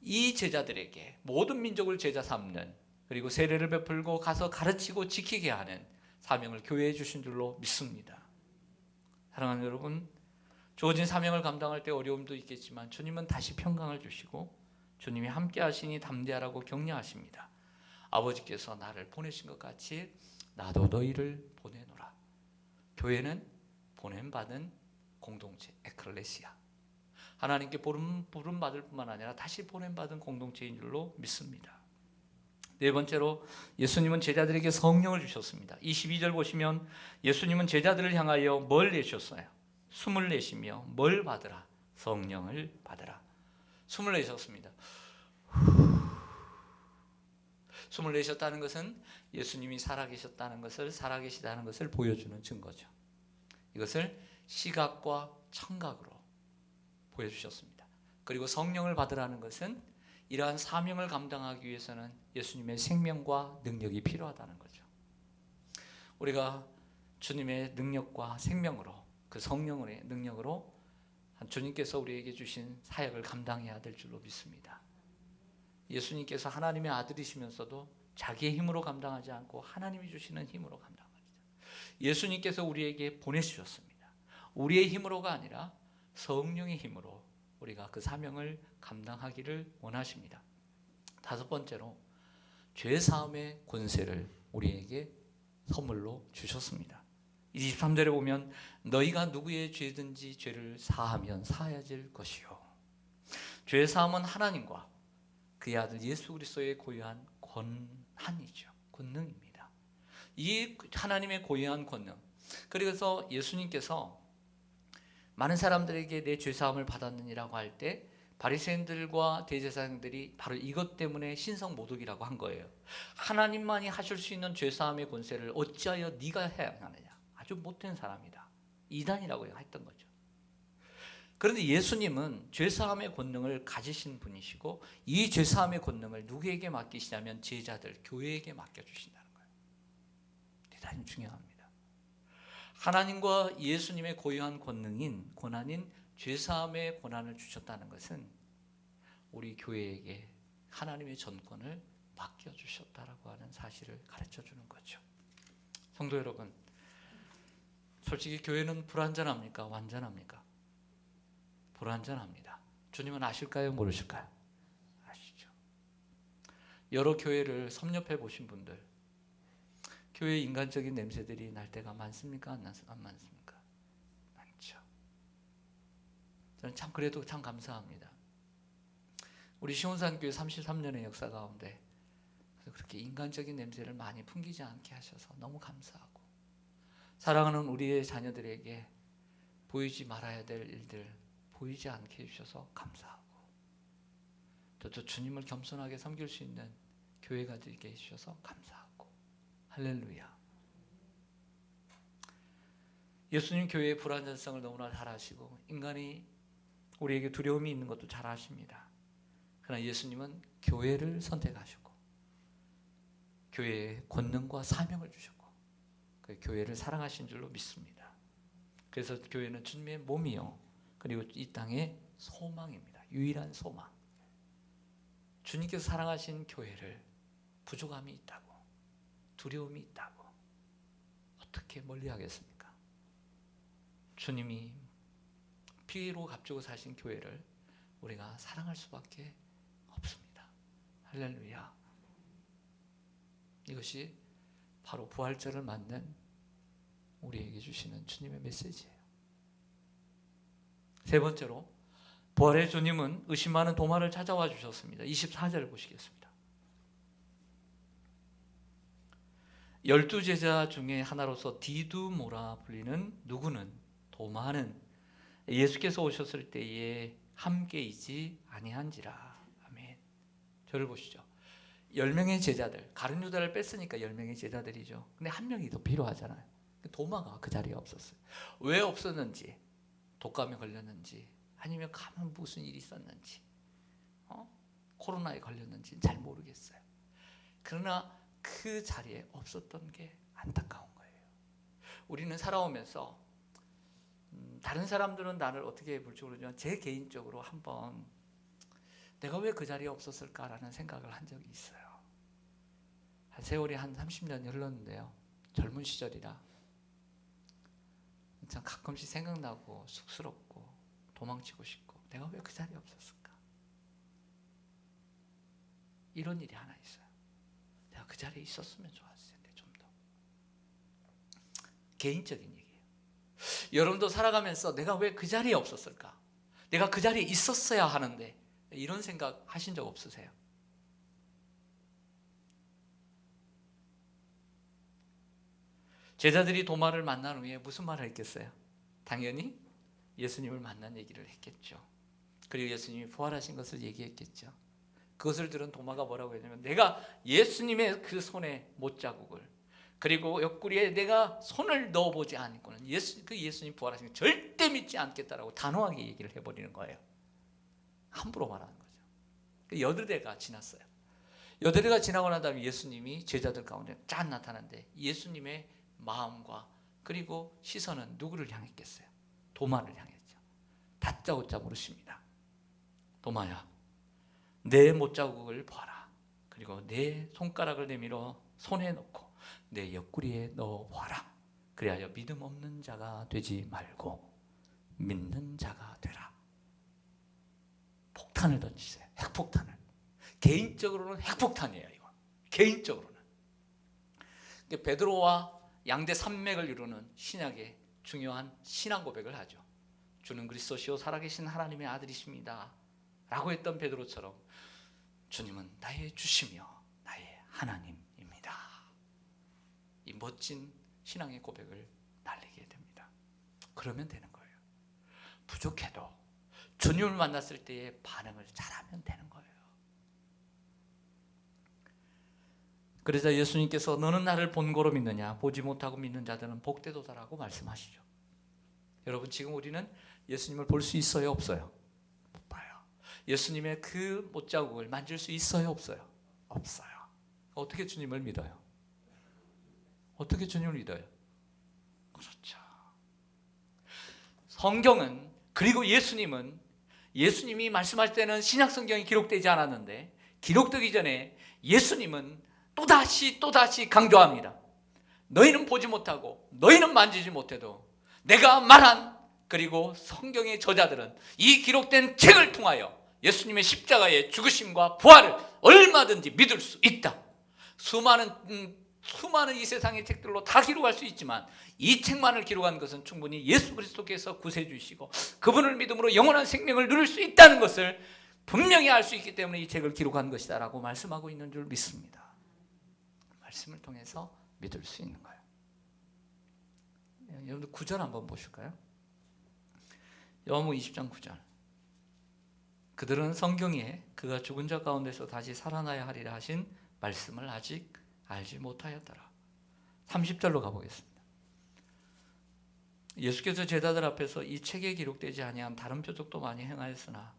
이 제자들에게 모든 민족을 제자 삼는, 그리고 세례를 베풀고 가서 가르치고 지키게 하는 사명을 교회에 주신 줄로 믿습니다. 사랑하는 여러분, 주어진 사명을 감당할 때 어려움도 있겠지만 주님은 다시 평강을 주시고 주님이 함께 하시니 담대하라고 격려하십니다. 아버지께서 나를 보내신 것 같이 나도 너희를 보내노라. 교회는 보냄받은 공동체, 에클레시아, 하나님께 부름받을 뿐만 아니라 다시 보냄받은 공동체인 줄로 믿습니다. 네 번째로 예수님은 제자들에게 성령을 주셨습니다. 22절 보시면 예수님은 제자들을 향하여 뭘 내셨어요? 숨을 내쉬며 뭘 받으라? 성령을 받으라. 숨을 내셨습니다. 숨을 내셨다는 것은 예수님이 살아계시다는 것을 보여주는 증거죠. 이것을 시각과 청각으로 보여주셨습니다. 그리고 성령을 받으라는 것은 이러한 사명을 감당하기 위해서는 예수님의 생명과 능력이 필요하다는 거죠. 우리가 주님의 능력과 생명으로, 그 성령의 능력으로 주님께서 우리에게 주신 사역을 감당해야 될 줄로 믿습니다. 예수님께서 하나님의 아들이시면서도 자기의 힘으로 감당하지 않고 하나님이 주시는 힘으로 감당합니다. 예수님께서 우리에게 보내주셨습니다. 우리의 힘으로가 아니라 성령의 힘으로 우리가 그 사명을 감당하기를 원하십니다. 다섯 번째로 죄사함의 권세를 우리에게 선물로 주셨습니다. 23절에 보면 너희가 누구의 죄든지 죄를 사하면 사하질 것이요. 죄사함은 하나님과 그의 아들 예수 그리스도의 고유한 권한이죠. 권능입니다. 이 하나님의 고유한 권능, 그래서 예수님께서 많은 사람들에게 내 죄사함을 받았느니라고 할 때 바리새인들과 대제사장들이 바로 이것 때문에 신성모독이라고 한 거예요. 하나님만이 하실 수 있는 죄사함의 권세를 어찌하여 네가 해야 하느냐. 아주 못된 사람이다. 이단이라고 했던 거죠. 그런데 예수님은 죄사함의 권능을 가지신 분이시고 이 죄사함의 권능을 누구에게 맡기시냐면 제자들, 교회에게 맡겨주신다는 거예요. 대단히 중요합니다. 하나님과 예수님의 고유한 권한인 죄사함의 권한을 주셨다는 것은 우리 교회에게 하나님의 전권을 맡겨주셨다라고 하는 사실을 가르쳐주는 거죠. 성도 여러분, 솔직히 교회는 불완전합니까? 완전합니까? 불완전합니다. 주님은 아실까요? 모르실까요? 아시죠. 여러 교회를 섭렵해 보신 분들, 교회 인간적인 냄새들이 날 때가 많습니까? 안 많습니까? 많죠. 저는 참 그래도 참 감사합니다. 우리 시온산교회 33년의 역사 가운데 그렇게 인간적인 냄새를 많이 풍기지 않게 하셔서 너무 감사하고, 사랑하는 우리의 자녀들에게 보이지 말아야 될 일들 보이지 않게 해주셔서 감사하고, 또 주님을 겸손하게 섬길 수 있는 교회가 되게 해주셔서 감사하고, 할렐루야. 예수님 교회의 불완전성을 너무나 잘 아시고 인간이 우리에게 두려움이 있는 것도 잘 아십니다. 그러나 예수님은 교회를 선택하셨고 교회에 권능과 사명을 주셨고 그 교회를 사랑하신 줄로 믿습니다. 그래서 교회는 주님의 몸이요, 그리고 이 땅의 소망입니다. 유일한 소망. 주님께서 사랑하신 교회를 부족함이 있다고, 두려움이 있다고 어떻게 멀리하겠습니까? 주님이 피로 값주고 사신 교회를 우리가 사랑할 수밖에 없습니다. 할렐루야. 이것이 바로 부활절을 맞는 우리에게 주시는 주님의 메시지예요. 세 번째로, 부활의 주님은 의심하는 도마를 찾아와 주셨습니다. 24절 보시겠습니다. 12제자 중에 하나로서 디두모라 불리는 누구는, 도마는 예수께서 오셨을 때에 함께이지 아니한지라. 아멘. 저를 보시죠. 10명의 제자들, 가룟 유다를 뺐으니까 10명의 제자들이죠. 근데 한 명이 더 필요하잖아요. 도마가 그 자리에 없었어요. 왜 없었는지, 독감에 걸렸는지, 아니면 가면 무슨 일이 있었는지, 코로나에 걸렸는지 잘 모르겠어요. 그러나 그 자리에 없었던 게 안타까운 거예요. 우리는 살아오면서 다른 사람들은 나를 어떻게 볼지 모르지만 제 개인적으로 한번 내가 왜 그 자리에 없었을까라는 생각을 한 적이 있어요. 한 세월이 한 30년이 흘렀는데요. 젊은 시절이라 참 가끔씩 생각나고 쑥스럽고 도망치고 싶고, 내가 왜 그 자리에 없었을까? 이런 일이 하나 있어요. 내가 그 자리에 있었으면 좋았을 텐데. 좀 더 개인적인 얘기예요. 여러분도 살아가면서 내가 왜 그 자리에 없었을까? 내가 그 자리에 있었어야 하는데, 이런 생각 하신 적 없으세요? 제자들이 도마를 만난 후에 무슨 말을 했겠어요? 당연히 예수님을 만난 얘기를 했겠죠. 그리고 예수님이 부활하신 것을 얘기했겠죠. 그것을 들은 도마가 뭐라고 했냐면, 내가 예수님의 그 손에 못자국을, 그리고 옆구리에 내가 손을 넣어보지 않고는 예수님 부활하신 걸 절대 믿지 않겠다라고 단호하게 얘기를 해버리는 거예요. 함부로 말하는 거죠. 여드레가 지났어요. 여드레가 지나고 난 다음에 예수님이 제자들 가운데 짠 나타나는데, 예수님의 마음과 그리고 시선은 누구를 향했겠어요? 도마를 향했죠. 다짜고짜 물으십니다. 도마야, 내 못자국을 봐라. 그리고 내 손가락을 내밀어 손에 넣고 내 옆구리에 넣어 봐라. 그리하여 믿음 없는 자가 되지 말고 믿는 자가 되라. 폭탄을 던지세요. 핵폭탄을. 개인적으로는 핵폭탄이에요. 이거. 개인적으로는. 베드로와 양대 산맥을 이루는 신약의 중요한 신앙 고백을 하죠. 주는 그리스도시요 살아계신 하나님의 아들이십니다 라고 했던 베드로처럼 주님은 나의 주시며 나의 하나님입니다. 이 멋진 신앙의 고백을 날리게 됩니다. 그러면 되는 거예요. 부족해도 주님을 만났을 때의 반응을 잘하면 되는 거예요. 그러자 예수님께서 너는 나를 본고로 믿느냐? 보지 못하고 믿는 자들은 복되도다라고 말씀하시죠. 여러분, 지금 우리는 예수님을 볼 수 있어요, 없어요? 못 봐요. 예수님의 그 못자국을 만질 수 있어요, 없어요? 없어요. 어떻게 주님을 믿어요? 어떻게 주님을 믿어요? 그렇죠. 성경은, 그리고 예수님은, 예수님이 말씀할 때는 신약 성경이 기록되지 않았는데 기록되기 전에 예수님은 또다시 강조합니다. 너희는 보지 못하고 너희는 만지지 못해도 내가 말한, 그리고 성경의 저자들은 이 기록된 책을 통하여 예수님의 십자가의 죽으심과 부활을 얼마든지 믿을 수 있다. 수많은 이 세상의 책들로 다 기록할 수 있지만 이 책만을 기록한 것은 충분히 예수 그리스도께서 구세주이시고 그분을 믿음으로 영원한 생명을 누릴 수 있다는 것을 분명히 알 수 있기 때문에 이 책을 기록한 것이다 라고 말씀하고 있는 줄 믿습니다. 말씀을 통해서 믿을 수 있는 거예요. 여러분들 9절 한번 보실까요? 요한복음 20장 9절. 그들은 성경에 그가 죽은 자 가운데서 다시 살아나야 하리라 하신 말씀을 아직 알지 못하였더라. 30절로 가보겠습니다. 예수께서 제자들 앞에서 이 책에 기록되지 아니한 다른 표적도 많이 행하였으나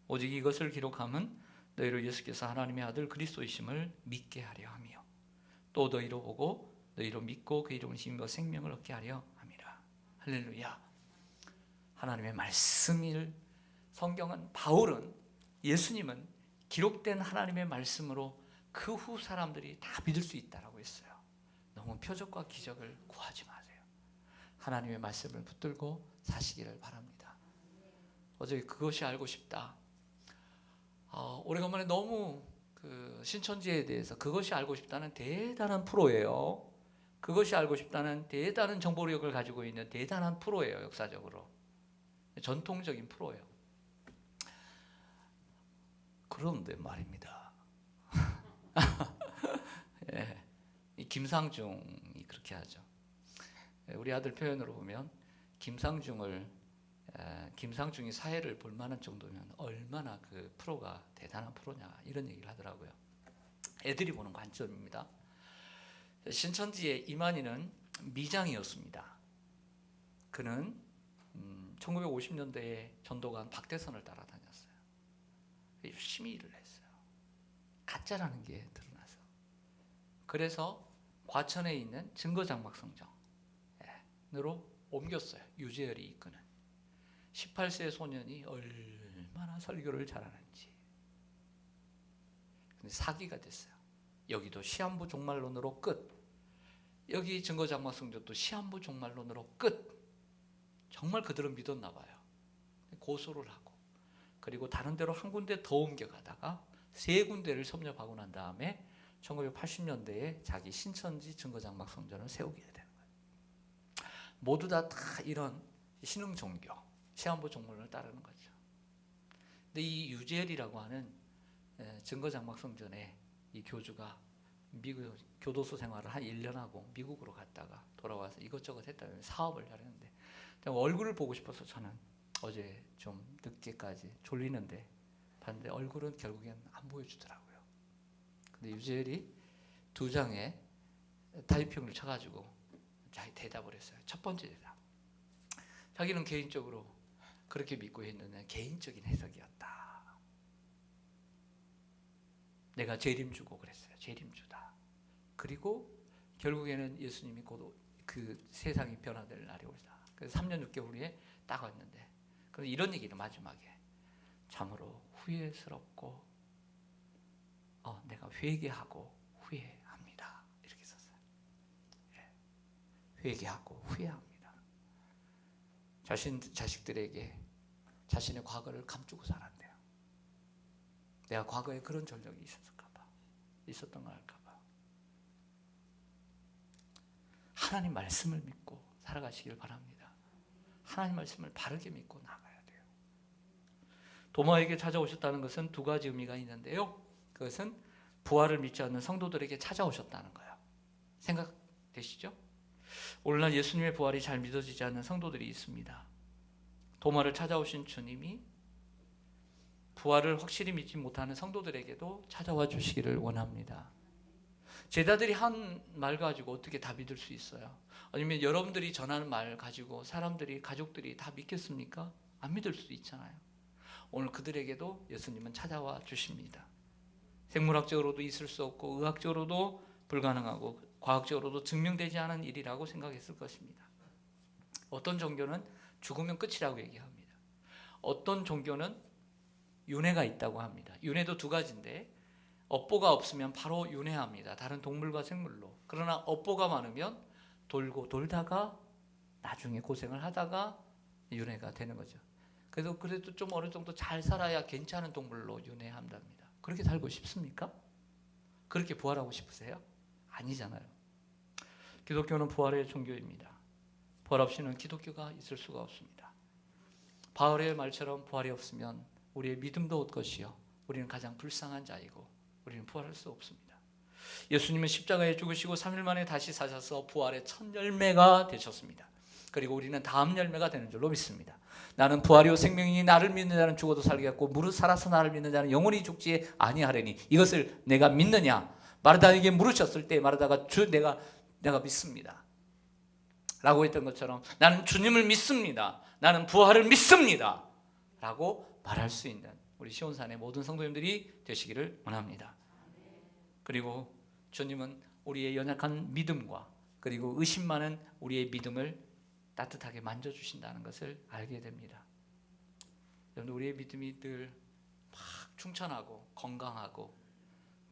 오직 이것을 기록함은 너희로 예수께서 하나님의 아들 그리스도이심을 믿게 하려 함이요 또 너희로 보고 너희로 믿고 그 이름을 힘입어 생명을 얻게 하려 함이라. 할렐루야. 하나님의 말씀을, 성경은, 바울은, 예수님은 기록된 하나님의 말씀으로 그 후 사람들이 다 믿을 수 있다라고 했어요. 너무 표적과 기적을 구하지 마세요. 하나님의 말씀을 붙들고 사시기를 바랍니다. 어제 그것이 알고 싶다. 오래간만에 너무 그 신천지에 대해서 그것이 알고 싶다는 대단한 프로예요. 그것이 알고 싶다는 대단한 정보력을 가지고 있는 대단한 프로예요. 역사적으로 전통적인 프로예요. 그런데 말입니다. 예, 이 김상중이 그렇게 하죠. 우리 아들 표현으로 보면 김상중이 사회를 볼 만한 정도면 얼마나 그 프로가 대단한 프로냐 이런 얘기를 하더라고요. 애들이 보는 관점입니다. 신천지의 이만희는 미장이었습니다. 그는 1950년대에 전도관 박대선을 따라다녔어요. 열심히 일을 했어요. 가짜라는 게 드러나서. 그래서 과천에 있는 증거장막성전으로 옮겼어요. 유재열이 이끄는 18세 소년이 얼마나 설교를 잘하는지. 근데 사기가 됐어요. 여기도 시한부 종말론으로 끝. 여기 증거장막성전도 시한부 종말론으로 끝. 정말 그들은 믿었나 봐요. 고소를 하고, 그리고 다른 데로 한 군데 더 옮겨가다가 세 군데를 섭렵하고 난 다음에 1980년대에 자기 신천지 증거장막성전을 세우게 되는 거예요. 모두 다 이런 신흥 종교, 시한부 종말론을 따르는 거죠. 근데 이 유재열이라고 하는 증거장막성전의 이 교주가 미국 교도소 생활을 한 1년 하고 미국으로 갔다가 돌아와서 이것저것 했다면 사업을 잘했는데 얼굴을 보고 싶어서 저는 어제 좀 늦게까지 졸리는데 봤는데 얼굴은 결국엔 안 보여주더라고요. 근데 유재열이 2장에 타이핑을 쳐가지고 자기 대답을 했어요. 첫 번째 대답. 자기는 개인적으로 그렇게 믿고 있는데 개인적인 해석이었다. 내가 재림주고 그랬어요. 재림주다. 그리고 결국에는 예수님이 곧 그 세상이 변화될 날이 오리다. 그래서 3년 6개월 후에 딱 왔는데, 그래서 이런 얘기를 마지막에 참으로 후회스럽고 내가 회개하고 후회합니다. 이렇게 썼어요. 회개하고 후회합니다. 자식들에게 자신의 과거를 감추고 살았대요. 내가 과거에 그런 전적이 있었던 걸 알까봐. 하나님 말씀을 믿고 살아가시길 바랍니다. 하나님 말씀을 바르게 믿고 나가야 돼요. 도마에게 찾아오셨다는 것은 두 가지 의미가 있는데요. 그것은 부활을 믿지 않는 성도들에게 찾아오셨다는 거예요. 생각되시죠? 오늘날 예수님의 부활이 잘 믿어지지 않는 성도들이 있습니다. 도마를 찾아오신 주님이 부활을 확실히 믿지 못하는 성도들에게도 찾아와 주시기를 원합니다. 제자들이 한 말 가지고 어떻게 다 믿을 수 있어요? 아니면 여러분들이 전하는 말 가지고 사람들이, 가족들이 다 믿겠습니까? 안 믿을 수도 있잖아요. 오늘 그들에게도 예수님은 찾아와 주십니다. 생물학적으로도 있을 수 없고 의학적으로도 불가능하고 과학적으로도 증명되지 않은 일이라고 생각했을 것입니다. 어떤 종교는 죽으면 끝이라고 얘기합니다. 어떤 종교는 윤회가 있다고 합니다. 윤회도 두 가지인데 업보가 없으면 바로 윤회합니다. 다른 동물과 생물로. 그러나 업보가 많으면 돌고 돌다가 나중에 고생을 하다가 윤회가 되는 거죠. 그래도 좀 어느 정도 잘 살아야 괜찮은 동물로 윤회한답니다. 그렇게 살고 싶습니까? 그렇게 부활하고 싶으세요? 아니잖아요. 기독교는 부활의 종교입니다. 부활 없이는 기독교가 있을 수가 없습니다. 바울의 말처럼 부활이 없으면 우리의 믿음도 없것이요 우리는 가장 불쌍한 자이고 우리는 부활할 수 없습니다. 예수님은 십자가에 죽으시고 3일 만에 다시 사셔서 부활의 첫 열매가 되셨습니다. 그리고 우리는 다음 열매가 되는 줄로 믿습니다. 나는 부활이요 생명이니 나를 믿는 자는 죽어도 살겠고 무릇 살아서 나를 믿는 자는 영원히 죽지 아니하리니 이것을 내가 믿느냐? 마르다에게 물으셨을 때 마르다가 주 내가 믿습니다 라고 했던 것처럼 나는 주님을 믿습니다. 나는 부활을 믿습니다 라고 말할 수 있는 우리 시온산의 모든 성도님들이 되시기를 원합니다. 그리고 주님은 우리의 연약한 믿음과 그리고 의심 많은 우리의 믿음을 따뜻하게 만져주신다는 것을 알게 됩니다. 여러분, 우리의 믿음이 늘 막 충천하고 건강하고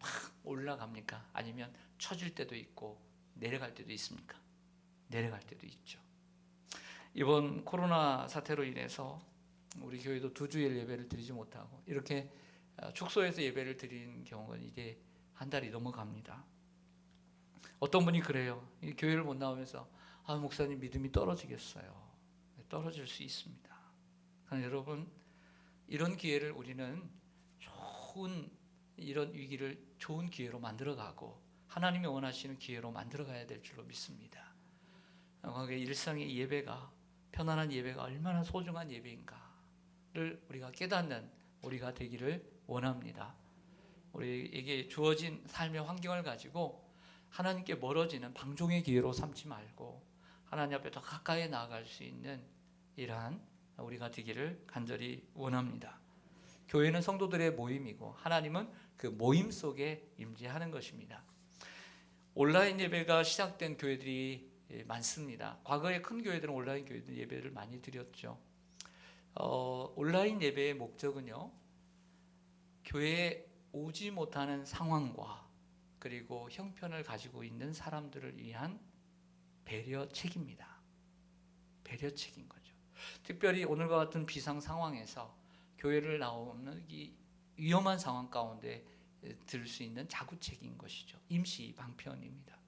막 올라갑니까? 아니면 처질 때도 있고 내려갈 때도 있습니까? 내려갈 때도 있죠. 이번 코로나 사태로 인해서 우리 교회도 2주일 예배를 드리지 못하고 이렇게 축소해서 예배를 드린 경우는 이제 한 달이 넘어갑니다. 어떤 분이 그래요. 이 교회를 못 나오면서 목사님 믿음이 떨어지겠어요. 떨어질 수 있습니다. 그러나 여러분 이런 기회를 우리는 좋은 이런 위기를 좋은 기회로 만들어가고 하나님이 원하시는 기회로 만들어가야 될 줄로 믿습니다. 일상의 예배가 편안한 예배가 얼마나 소중한 예배인가를 우리가 깨닫는 우리가 되기를 원합니다. 우리에게 주어진 삶의 환경을 가지고 하나님께 멀어지는 방종의 기회로 삼지 말고 하나님 앞에 더 가까이 나아갈 수 있는 이러한 우리가 되기를 간절히 원합니다. 교회는 성도들의 모임이고 하나님은 그 모임 속에 임재하는 것입니다. 온라인 예배가 시작된 교회들이 많습니다. 과거에 큰 교회들은 온라인 교회들 예배를 많이 드렸죠. 온라인 예배의 목적은요, 교회에 오지 못하는 상황과 그리고 형편을 가지고 있는 사람들을 위한 배려책입니다. 배려책인 거죠. 특별히 오늘과 같은 비상 상황에서 교회를 나오는 이 위험한 상황 가운데 들 수 있는 자구책인 것이죠. 임시 방편입니다.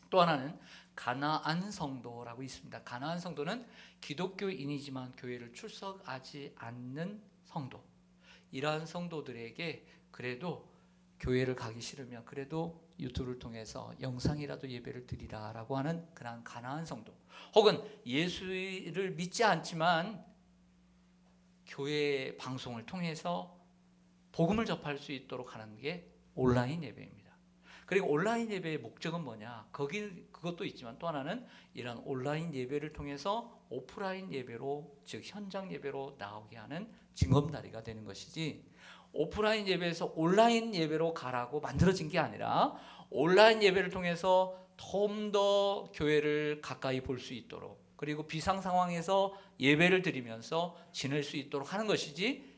또 하나는 가나안 성도라고 있습니다. 가나안 성도는 기독교인이지만 교회를 출석하지 않는 성도. 이러한 성도들에게 그래도 교회를 가기 싫으면 그래도 유튜브를 통해서 영상이라도 예배를 드리라라고 하는 그런 가나안 성도, 혹은 예수를 믿지 않지만 교회 방송을 통해서 복음을 접할 수 있도록 하는 게 온라인 예배입니다. 그리고 온라인 예배의 목적은 뭐냐? 그것도 있지만 또 하나는 이런 온라인 예배를 통해서 오프라인 예배로, 즉 현장 예배로 나오게 하는 징검다리가 되는 것이지, 오프라인 예배에서 온라인 예배로 가라고 만들어진 게 아니라 온라인 예배를 통해서 좀 더 교회를 가까이 볼 수 있도록, 그리고 비상 상황에서 예배를 드리면서 지낼 수 있도록 하는 것이지,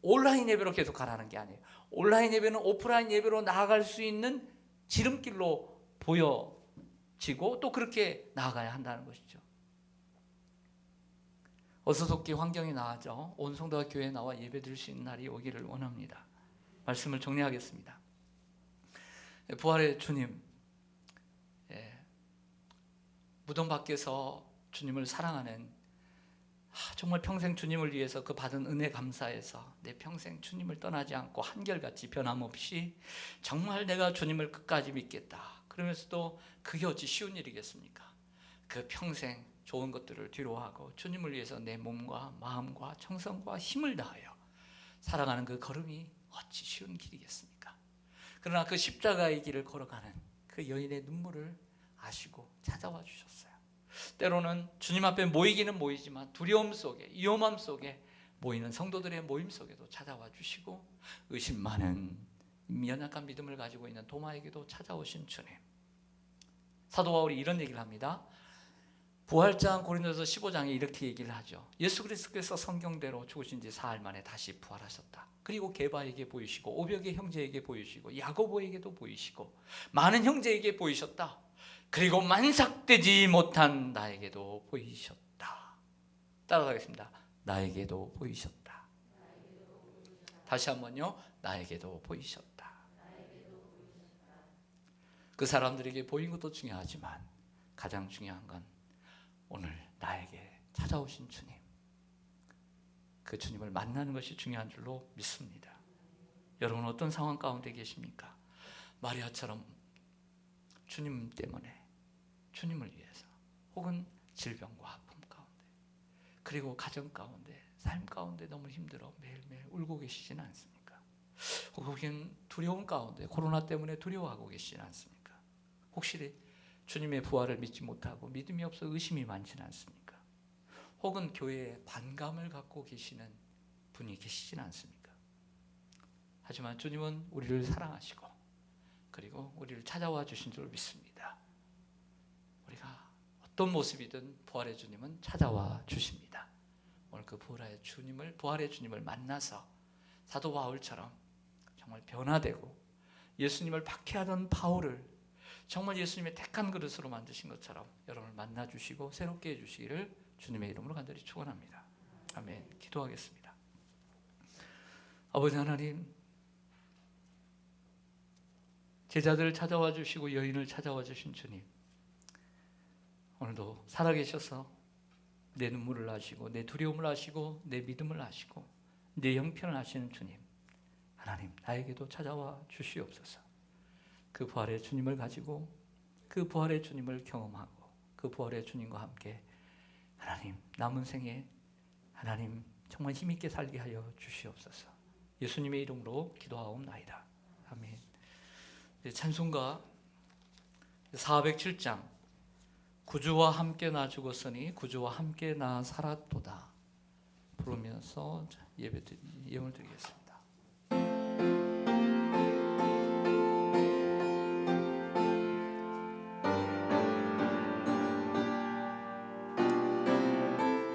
온라인 예배로 계속 가라는 게 아니에요. 온라인 예배는 오프라인 예배로 나아갈 수 있는 지름길로 보여지고 또 그렇게 나아가야 한다는 것이죠. 어서속히 환경이 나아져 온 성도가 교회에 나와 예배드릴 수 있는 날이 오기를 원합니다. 말씀을 정리하겠습니다. 부활의 주님, 무덤 밖에서 주님을 사랑하는, 정말 평생 주님을 위해서 그 받은 은혜 감사해서 내 평생 주님을 떠나지 않고 한결같이 변함없이 정말 내가 주님을 끝까지 믿겠다, 그러면서도 그게 어찌 쉬운 일이겠습니까? 그 평생 좋은 것들을 뒤로하고 주님을 위해서 내 몸과 마음과 정성과 힘을 다하여 살아가는 그 걸음이 어찌 쉬운 길이겠습니까? 그러나 그 십자가의 길을 걸어가는 그 여인의 눈물을 아시고 찾아와 주셨어요. 때로는 주님 앞에 모이기는 모이지만 두려움 속에, 위험함 속에 모이는 성도들의 모임 속에도 찾아와 주시고, 의심 많은 연약한 믿음을 가지고 있는 도마에게도 찾아오신 주님. 사도 바울이 이런 얘기를 합니다. 부활장 고린도서 15장에 이렇게 얘기를 하죠. 예수 그리스도께서 성경대로 죽으신 지 사흘 만에 다시 부활하셨다. 그리고 게바에게 보이시고 오벽의 형제에게 보이시고 야고보에게도 보이시고 많은 형제에게 보이셨다. 그리고 만삭되지 못한 나에게도 보이셨다. 따라가겠습니다. 나에게도 보이셨다. 다시 한번요. 나에게도 보이셨다. 그 사람들에게 보인 것도 중요하지만 가장 중요한 건 오늘 나에게 찾아오신 주님, 그 주님을 만나는 것이 중요한 줄로 믿습니다. 여러분 어떤 상황 가운데 계십니까? 마리아처럼 주님 때문에, 주님을 위해서, 혹은 질병과 아픔 가운데, 그리고 가정 가운데, 삶 가운데 너무 힘들어 매일매일 울고 계시지는 않습니까? 혹은 두려움 가운데 코로나 때문에 두려워하고 계시지는 않습니까? 혹시 주님의 부활을 믿지 못하고 믿음이 없어 의심이 많지는 않습니까? 혹은 교회에 반감을 갖고 계시는 분이 계시지는 않습니까? 하지만 주님은 우리를 사랑하시고 그리고 우리를 찾아와 주신 줄 믿습니다. 우리가 어떤 모습이든 부활의 주님은 찾아와 주십니다. 오늘 그 부활의 주님을 만나서 사도 바울처럼 정말 변화되고 예수님을 박해하던 바울을 정말 예수님의 택한 그릇으로 만드신 것처럼 여러분을 만나주시고 새롭게 해주시기를 주님의 이름으로 간절히 축원합니다. 아멘. 기도하겠습니다. 아버지 하나님, 제자들을 찾아와 주시고 여인을 찾아와 주신 주님, 오늘도 살아계셔서 내 눈물을 아시고 내 두려움을 아시고 내 믿음을 아시고 내 형편을 아시는 주님, 하나님 나에게도 찾아와 주시옵소서. 그 부활의 주님을 가지고 그 부활의 주님을 경험하고 그 부활의 주님과 함께 하나님 남은 생에 하나님 정말 힘있게 살게 하여 주시옵소서. 예수님의 이름으로 기도하옵나이다. 아멘. 찬송가 407장 구주와 함께 나 죽었으니 구주와 함께 나 살았도다 부르면서 예물 드리겠습니다.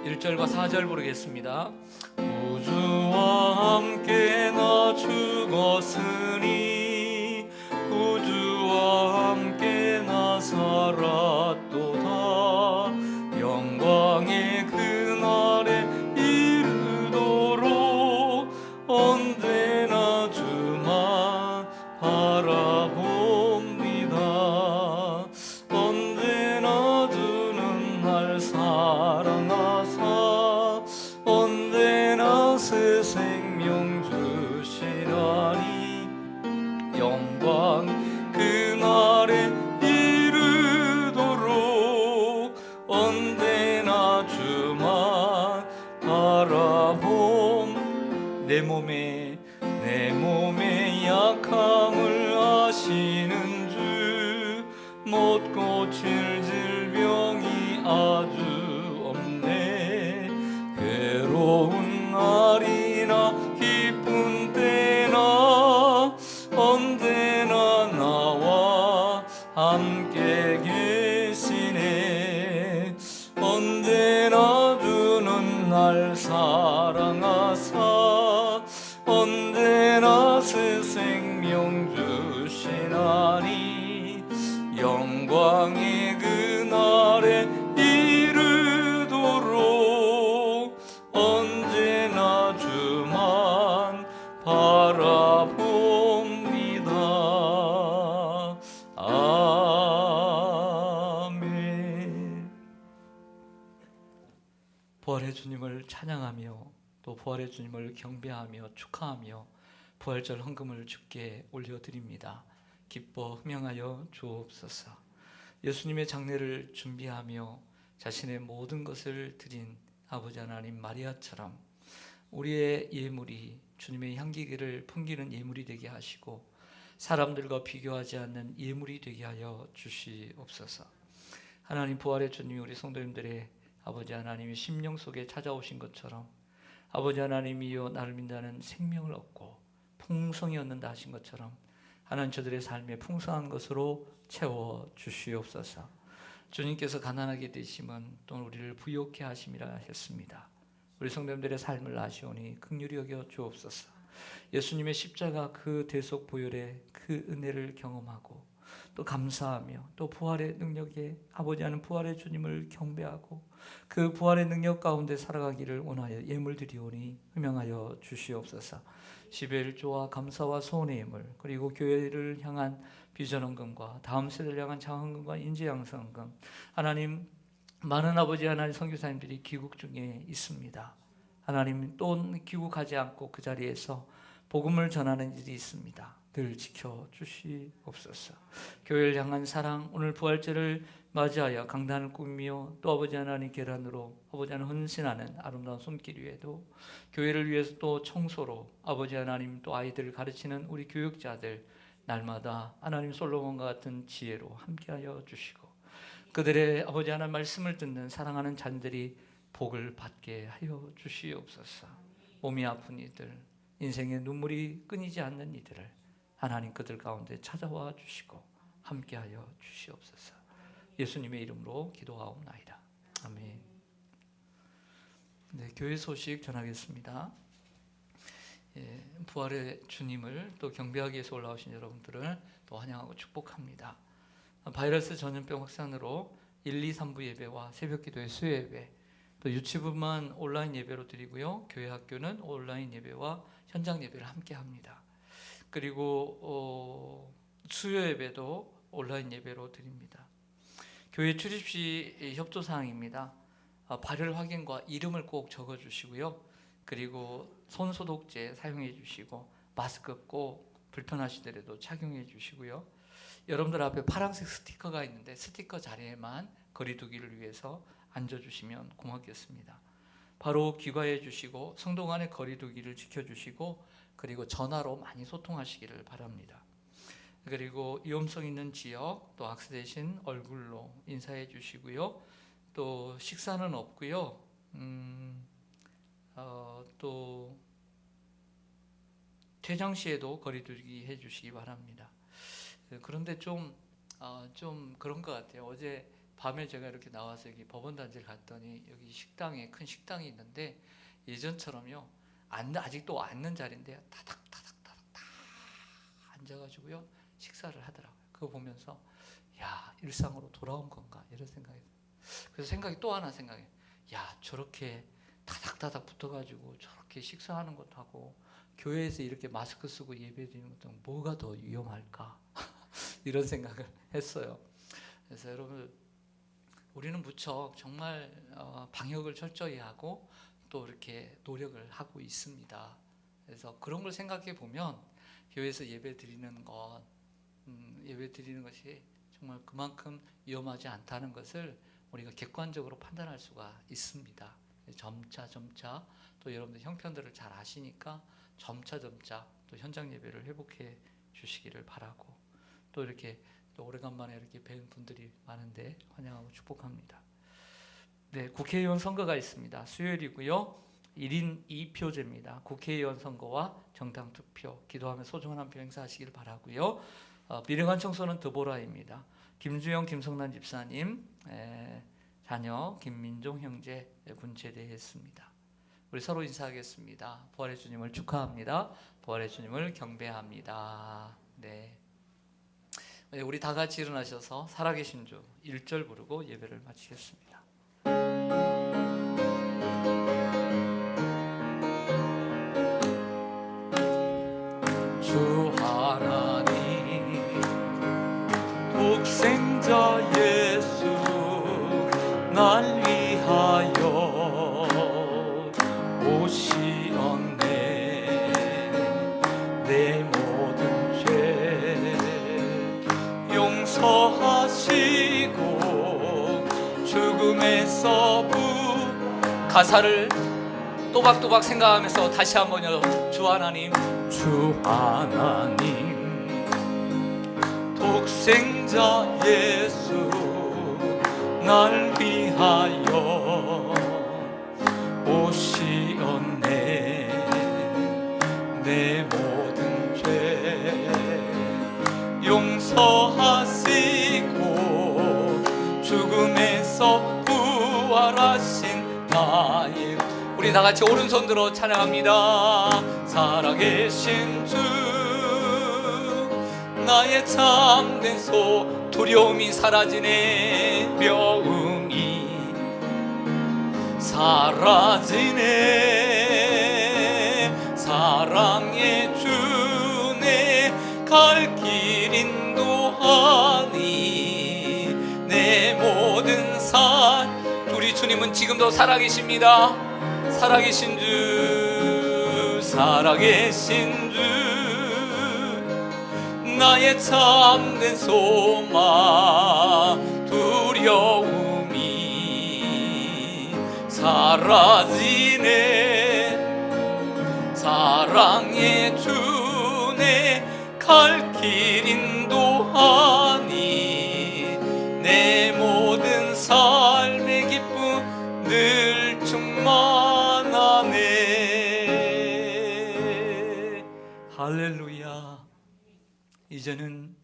(1절과) (4절) 부르겠습니다. 구주와 함께 나 죽었으니 구주와 함께 나 살았도다. 영광의 그날에 이르도록 언제나 주만 바라봅니다. 언제나 주는 날 사랑하사 언제나 새 생명 주시라니. 영광 그날에 이르도록 언제나 주만 바라봄. 내 몸의 약함을 아시는 주, 못 고칠 질병이 아주 없네. 괴로운 날이나 기쁜 때나 언제나 나와 함께 계시네. 언제나 주는 날 사랑하사 언제나 새 생명 주시나니. 영광의 그날에 이르도록 언제나 주만 바라봅니다. 아멘. 부활의 주님을 찬양하며 또 부활의 주님을 경배하며 축하하며 부활절 헌금을 주께 올려드립니다. 기뻐 흠양하여 주옵소서. 예수님의 장례를 준비하며 자신의 모든 것을 드린 아버지 하나님, 마리아처럼 우리의 예물이 주님의 향기를 풍기는 예물이 되게 하시고 사람들과 비교하지 않는 예물이 되게 하여 주시옵소서. 하나님 부활의 주님이 우리 성도님들의 아버지 하나님이 심령 속에 찾아오신 것처럼 아버지 하나님이여 나를 믿는 생명을 얻고 풍성히 얻는다 하신 것처럼 하나님 저들의 삶에 풍성한 것으로 채워 주시옵소서. 주님께서 가난하게 되심은 또 우리를 부욕해 하심이라 했습니다. 우리 성도님들의 삶을 아시오니 긍휼히 여겨 주옵소서. 예수님의 십자가 그 대속 보혈의 그 은혜를 경험하고 또 감사하며 또 부활의 능력에 아버지 하는 부활의 주님을 경배하고 그 부활의 능력 가운데 살아가기를 원하여 예물 드리오니 음명하여 주시옵소서. 11조와 감사와 소원의 예물 그리고 교회를 향한 비전 헌금과 다음 세대를 향한 장헌금과 인재 양성 헌금 하나님 많은 아버지 하나님 선교사님들이 귀국 중에 있습니다. 하나님 또 귀국하지 않고 그 자리에서 복음을 전하는 일이 있습니다. 늘 지켜주시옵소서. 교회를 향한 사랑 오늘 부활절을 맞이하여 강단을 꾸미며 또 아버지 하나님 계란으로 아버지 하나님 헌신하는 아름다운 손길 위에도 교회를 위해서 또 청소로 아버지 하나님 또 아이들을 가르치는 우리 교육자들 날마다 하나님 솔로몬과 같은 지혜로 함께하여 주시고 그들의 아버지 하나님 말씀을 듣는 사랑하는 자녀들이 복을 받게 하여 주시옵소서. 몸이 아픈 이들 인생의 눈물이 끊이지 않는 이들을 하나님 그들 가운데 찾아와 주시고 함께하여 주시옵소서. 예수님의 이름으로 기도하옵나이다. 아멘. 네, 교회 소식 전하겠습니다. 부활의 주님을 또 경배하기 위해서 올라오신 여러분들을 또 환영하고 축복합니다. 바이러스 전염병 확산으로 1, 2, 3부 예배와 새벽기도의 수요 예배 또 유치부만 온라인 예배로 드리고요. 교회 학교는 온라인 예배와 현장 예배를 함께 합니다. 그리고 수요 예배도 온라인 예배로 드립니다. 교회 출입 시 협조 사항입니다. 발열 확인과 이름을 꼭 적어 주시고요. 그리고 손 소독제 사용해 주시고 마스크 꼭 불편하시더라도 착용해 주시고요. 여러분들 앞에 파란색 스티커가 있는데 스티커 자리에만 거리 두기를 위해서 앉아주시면 고맙겠습니다. 바로 귀가해 주시고 성도 간의 거리 두기를 지켜주시고 그리고 전화로 많이 소통하시기를 바랍니다. 그리고 위험성 있는 지역 또 악수 대신 얼굴로 인사해 주시고요. 또 식사는 없고요. 또 퇴장 시에도 거리 두기 해 주시기 바랍니다. 그런데 좀 그런 것 같아요. 어제 밤에 제가 이렇게 나와서 여기 법원단지를 갔더니 여기 식당에 큰 식당이 있는데 예전처럼요 아직도 앉는 자리인데 타닥타닥타닥 다 앉아가지고요 식사를 하더라고요. 그거 보면서 야 일상으로 돌아온 건가 이런 생각이 들어요. 그래서 생각이 또 하나 생각해. 야 저렇게 타닥타닥 붙어가지고 저렇게 식사하는 것하고 교회에서 이렇게 마스크 쓰고 예배드리는 것도 뭐가 더 위험할까 이런 생각을 했어요. 그래서 여러분 우리는 무척 정말 방역을 철저히 하고 또 이렇게 노력을 하고 있습니다. 그래서 그런 걸 생각해 보면 교회에서 예배 드리는 것이 정말 그만큼 위험하지 않다는 것을 우리가 객관적으로 판단할 수가 있습니다. 점차 또 여러분들 형편들을 잘 아시니까 점차 또 현장 예배를 회복해 주시기를 바라고 또 이렇게 또 오래간만에 이렇게 뵌 분들이 많은데 환영하고 축복합니다. 네, 국회의원 선거가 있습니다. 수요일이고요. 1인 2표제입니다. 국회의원 선거와 정당 투표 기도하며 소중한 한 표 행사하시길 바라고요. 미래관 청소는 드보라입니다. 김주영, 김성란 집사님 자녀 김민종 형제 군체대했습니다. 우리 서로 인사하겠습니다. 부활의 주님을 축하합니다. 부활의 주님을 경배합니다. 네. 우리 다 같이 일어나셔서 살아계신 주 1절 부르고 예배를 마치겠습니다. 주 하나님 독생자 예수 날 위하여 오시었네. 내 모든 죄 용서하시고 죽음에서 가사를 또박또박 생각하면서 다시 한번요. 주 하나님 독생자 예수 날 위하여 오시었네. 내 모든 죄 용서하시고 죽음에서 부활하신 나의, 우리 다 같이 오른손 들어 찬양합니다. 살아계신 주, 나의 참된 소, 두려움이 사라지네, 명음이 사라지네. 사랑의 주네, 갈 길 인도하니 내 모든 삶. 우리 주님은 지금도 살아계십니다. 살아계신 주, 살아계신 주, 나의 참된 소망, 두려움이 사라지네. 사랑의 주네, 갈 길 인도하니 내 모든 삶의 기쁨 늘 충만하네. 할렐루야. 이제는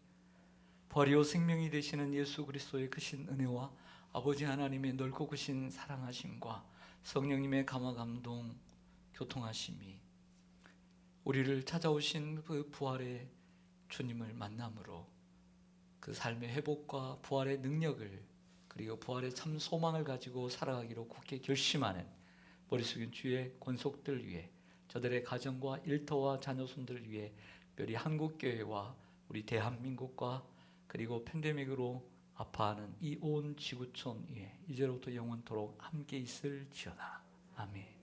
버리오 생명이 되시는 예수 그리스도의 크신 은혜와 아버지 하나님의 넓고 크신 사랑하심과 성령님의 감화 감동 교통하심이 우리를 찾아오신 그 부활의 주님을 만남으로 그 삶의 회복과 부활의 능력을, 그리고 부활의 참 소망을 가지고 살아가기로 굳게 결심하는 머리 숙인 주의 권속들 위해, 저들의 가정과 일터와 자녀손들 위해, 특별히 한국교회와 우리 대한민국과 그리고 팬데믹으로 아파하는 이 온 지구촌 위에 이제로부터 영원토록 함께 있을지어다. 아멘.